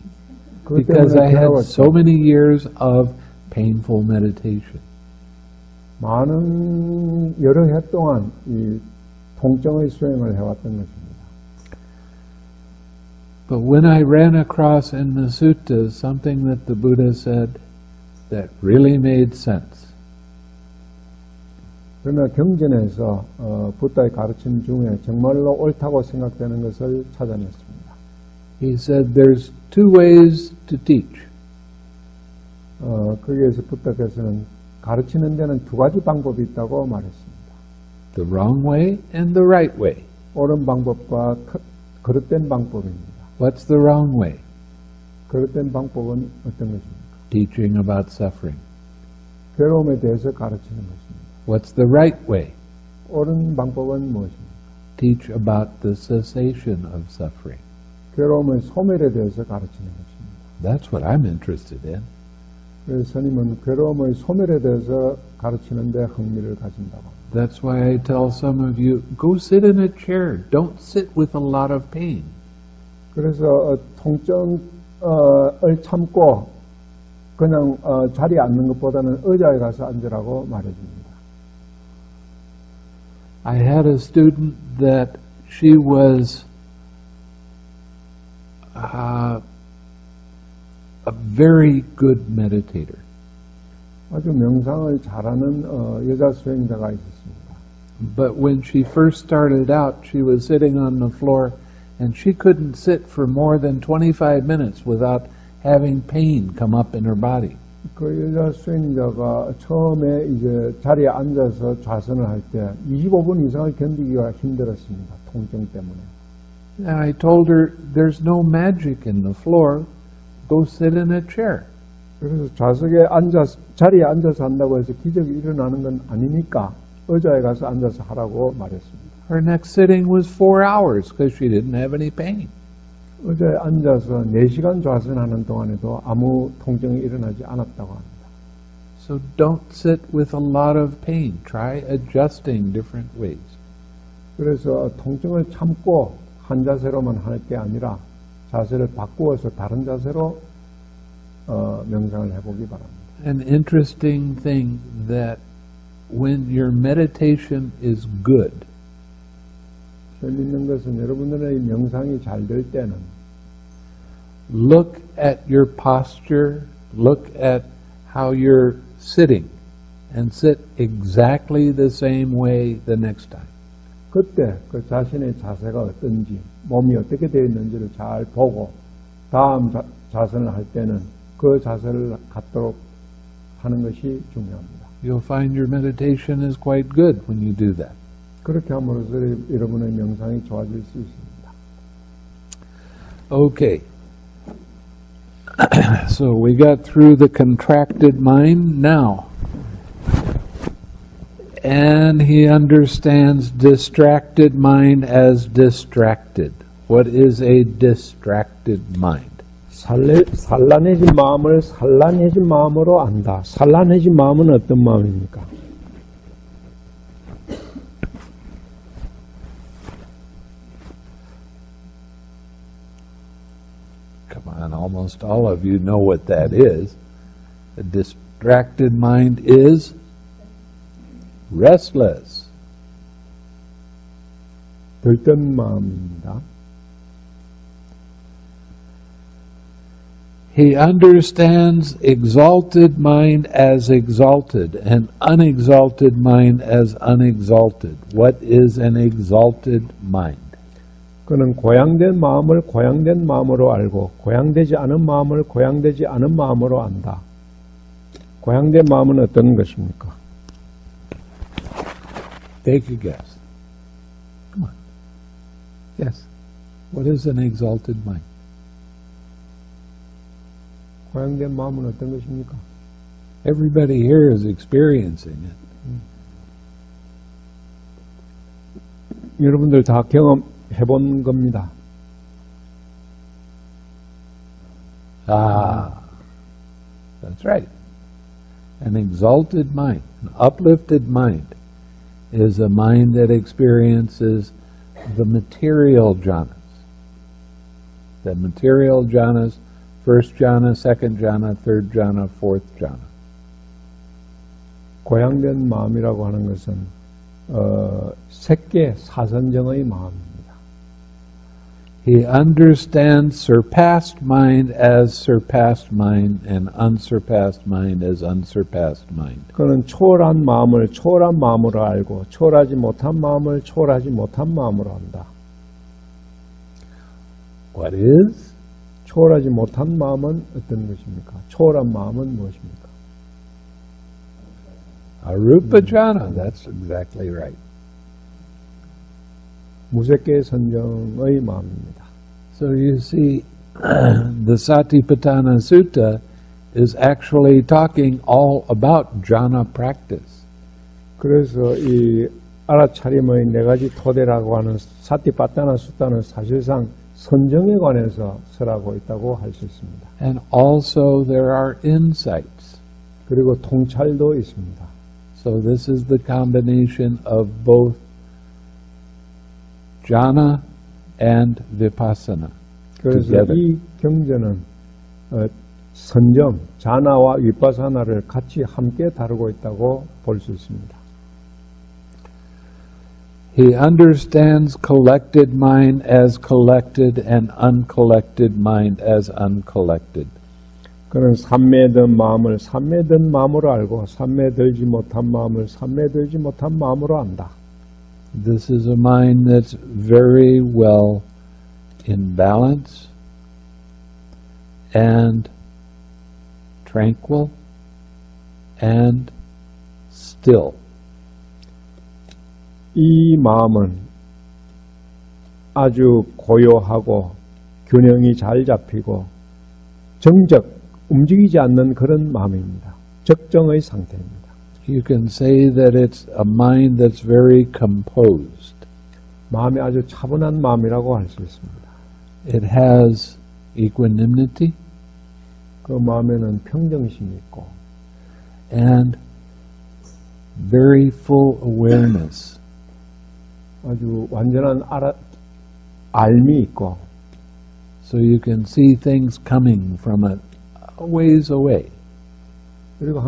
because I had so many years of painful meditation. 많은 여러 해 동안 이 통증의 수행을 해왔던 것입니다. But when I ran across in the suttas something that the Buddha said that really made sense. 그러나 경전에서 부다의 가르침 중에 정말로 옳다고 생각되는 것을 찾아냈습니다. He said there's two ways to teach. 거기에서 부다께서는 가르치는 데는 두 가지 방법이 있다고 말했습니다. The wrong way and the right way. 옳은 방법과 그릇된 방법입니다. What's the wrong way? 그릇된 방법은 어떤 것입니까? Teaching about suffering. 괴로움에 대해서 가르치는 것입니다. What's the right way? 옳은 방법은 무엇입니까? Teach about the cessation of suffering. 괴로움의 소멸에 대해서 가르치는 것입니다. That's what I'm interested in. 그래서 스님은 괴로움의 소멸에 대해서 가르치는 데 흥미를 가진다고 합니다. That's why I tell some of you, go sit in a chair. Don't sit with a lot of pain. 그래서 통증을 참고 그냥 자리에 앉는 것보다는 의자에 가서 앉으라고 말해줍니다. I had a student that she was a very good meditator. 아주 명상을 잘하는 여자 수행자가 있었습니다. But when she first started out, she was sitting on the floor and she couldn't sit for more than 25 minutes without having pain come up in her body. 그 여자 수행자가 처음에 이제 자리에 앉아서 좌선을 할 때 25분 이상을 견디기가 힘들었습니다. 통증 때문에. And I told her, there's no magic in the floor. Go sit in a chair. 그래서 좌석에 자리에 앉아서 한다고 해서 기적이 일어나는 건 아니니까 의자에 가서 앉아서 하라고 말했습니다. Her next sitting was 4 hours because she didn't have any pain. 의자에 앉아서 4시간 좌선하는 동안에도 아무 통증이 일어나지 않았다고 합니다. So don't sit with a lot of pain. Try adjusting different ways. 그래서 통증을 참고 한 자세로만 할 게 아니라 자세를 바꾸어서 다른 자세로 명상을 해보기 바랍니다. An interesting thing that when your meditation is good, 재미있는 것은 여러분들의 명상이 잘 될 때는 look at your posture, look at how you're sitting, and sit exactly the same way the next time. 그때 그 자신의 자세가 어떤지, 몸이 어떻게 되어 있는지를 잘 보고 다음 자세를 할 때는 그 자세를 갖도록 하는 것이 중요합니다. You'll find your meditation is quite good when you do that. 그렇게 함으로써 여러분의 명상이 좋아질 수 있습니다. Okay. So we got through the contracted mind now. And he understands distracted mind as distracted. What is a distracted mind? 산란해진 마음을 산란해진 마음으로 안다. 산란해진 마음은 어떤 마음입니까? Come on, almost all of you know what that is. A distracted mind is restless. 들뜬 마음입니다. He understands exalted mind as exalted and unexalted mind as unexalted. What is an exalted mind? 그는 고양된 마음을 고양된 마음으로 알고 고양되지 않은 마음을 고양되지 않은 마음으로 안다. 고양된 마음은 어떤 것입니까? Take a guess. Come on. Yes. What is an exalted mind? 고양된 마음은 어떤 것입니까? Everybody here is experiencing it. 여러분들 다 경험해본 겁니다. Ah, that's right. An exalted mind, an uplifted mind, is a mind that experiences the material jhanas. The material jhanas, first jhana, second jhana, third jhana, fourth jhana. 고양된 마음이라고 하는 것은 색계 사선정의 마음입니다. He understands surpassed mind as surpassed mind and unsurpassed mind as unsurpassed mind. 그는 초월한 마음을 초월한 마음으로 알고 초월하지 못한 마음을 초월하지 못한 마음으로 안다. What is? 초월하지 못한 마음은 어떤 것입니까? 초월한 마음은 무엇입니까? Arupa jhana, that's exactly right. 무색계 선정의 마음입니다. So you see, the Satipatthana Sutta is actually talking all about jhana practice. 그래서 이 알아차림의 네 가지 토대라고 하는 사티파타나 수타는 사실상 선정에 관해서 설하고 있다고 할 수 있습니다. And also there are insights. 그리고 통찰도 있습니다. So this is the combination of both jhana and vipassana. 그래서 together. 이 경전은 선정, 자나와 위파사나를 같이 함께 다루고 있다고 볼 수 있습니다. He understands collected mind as collected and uncollected mind as uncollected. 그는 삼매든 마음을 삼매든 마음으로 알고 삼매들지 못한 마음을 삼매들지 못한 마음으로 안다. This is a mind that's very well in balance and tranquil and still. 이 마음은 아주 고요하고 균형이 잘 잡히고 정적, 움직이지 않는 그런 마음입니다. 적정의 상태입니다. You can say that it's a mind that's very composed. 마음이 아주 차분한 마음이라고 할 수 있습니다. It has equanimity 그 마음에는 평정심이 있고 and very full awareness. 아주 완전한 알미 있고 So you can see things coming from a ways away. 그리고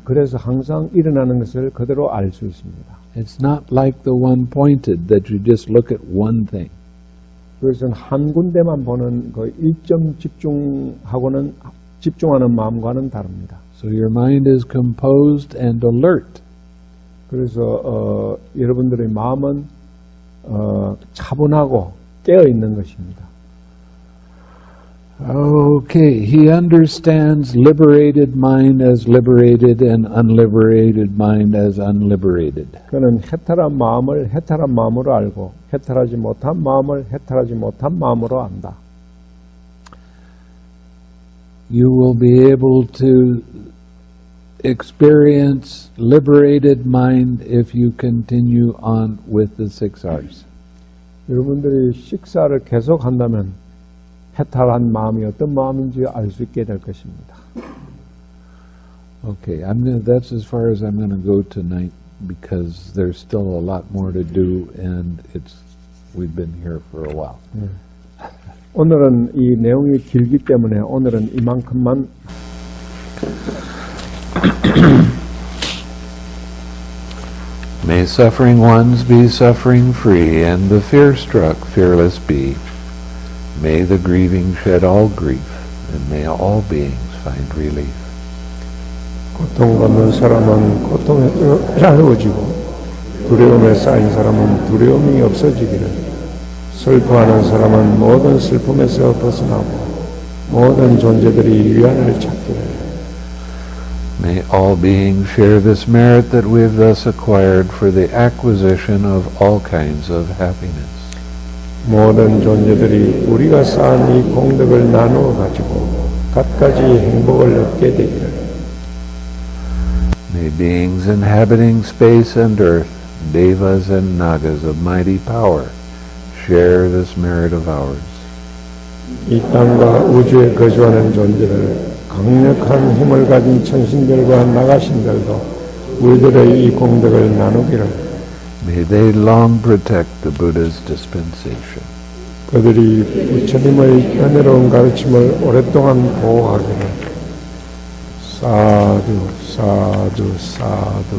그래서 항상 일어나는 것을 그대로 알 수 있습니다. It's not like the one pointed that you just look at one thing. 그것은 한 군데만 보는 그 일점 집중하는 마음과는 다릅니다. So your mind is composed and alert. 그래서 여러분들의 마음은 차분하고 깨어 있는 것입니다. Okay, he understands liberated mind as liberated and unliberated mind as unliberated. 그는 해탈한 마음을 해탈한 마음으로 알고 해탈하지 못한 마음을 해탈하지 못한 마음으로 안다. you will be able to experience liberated mind if you continue on with the 6 R's. 여러분들이 식사를 계속한다면 해탈한 마음이 어떤 마음인지 알 수 있게 될 것입니다. Okay, that's as far as I'm going to go tonight because there's still a lot more to do and we've been here for a while. 오늘은 이 내용이 길기 때문에 오늘은 이만큼만 May suffering ones be suffering free, and the fear-struck fearless be. May the grieving shed all grief, and may all beings find relief. 고통받는 사람은 고통에 자유해지고 두려움에 쌓인 사람은 두려움이 없어지기를, 슬퍼하는 사람은 모든 슬픔에서 벗어나고 모든 존재들이 위안을 찾기를. May all beings share this merit that we have thus acquired for the acquisition of all kinds of happiness. 모든 존재들이 우리가 쌓은 이 공덕을 나누어 가지고 갖가지 행복을 얻게 되기를. May beings inhabiting space and earth, devas and nagas of mighty power, share this merit of ours. 이 땅과 우주에 거주하는 존재들, 강력한 힘을 가진 천신들과 나가신들도 우리들의 이 공덕을 나누기를. May they long protect the Buddha's dispensation. 그들이 부처님의 은혜로운 가르침을 오랫동안 보호하기를. 사두 사두 사두.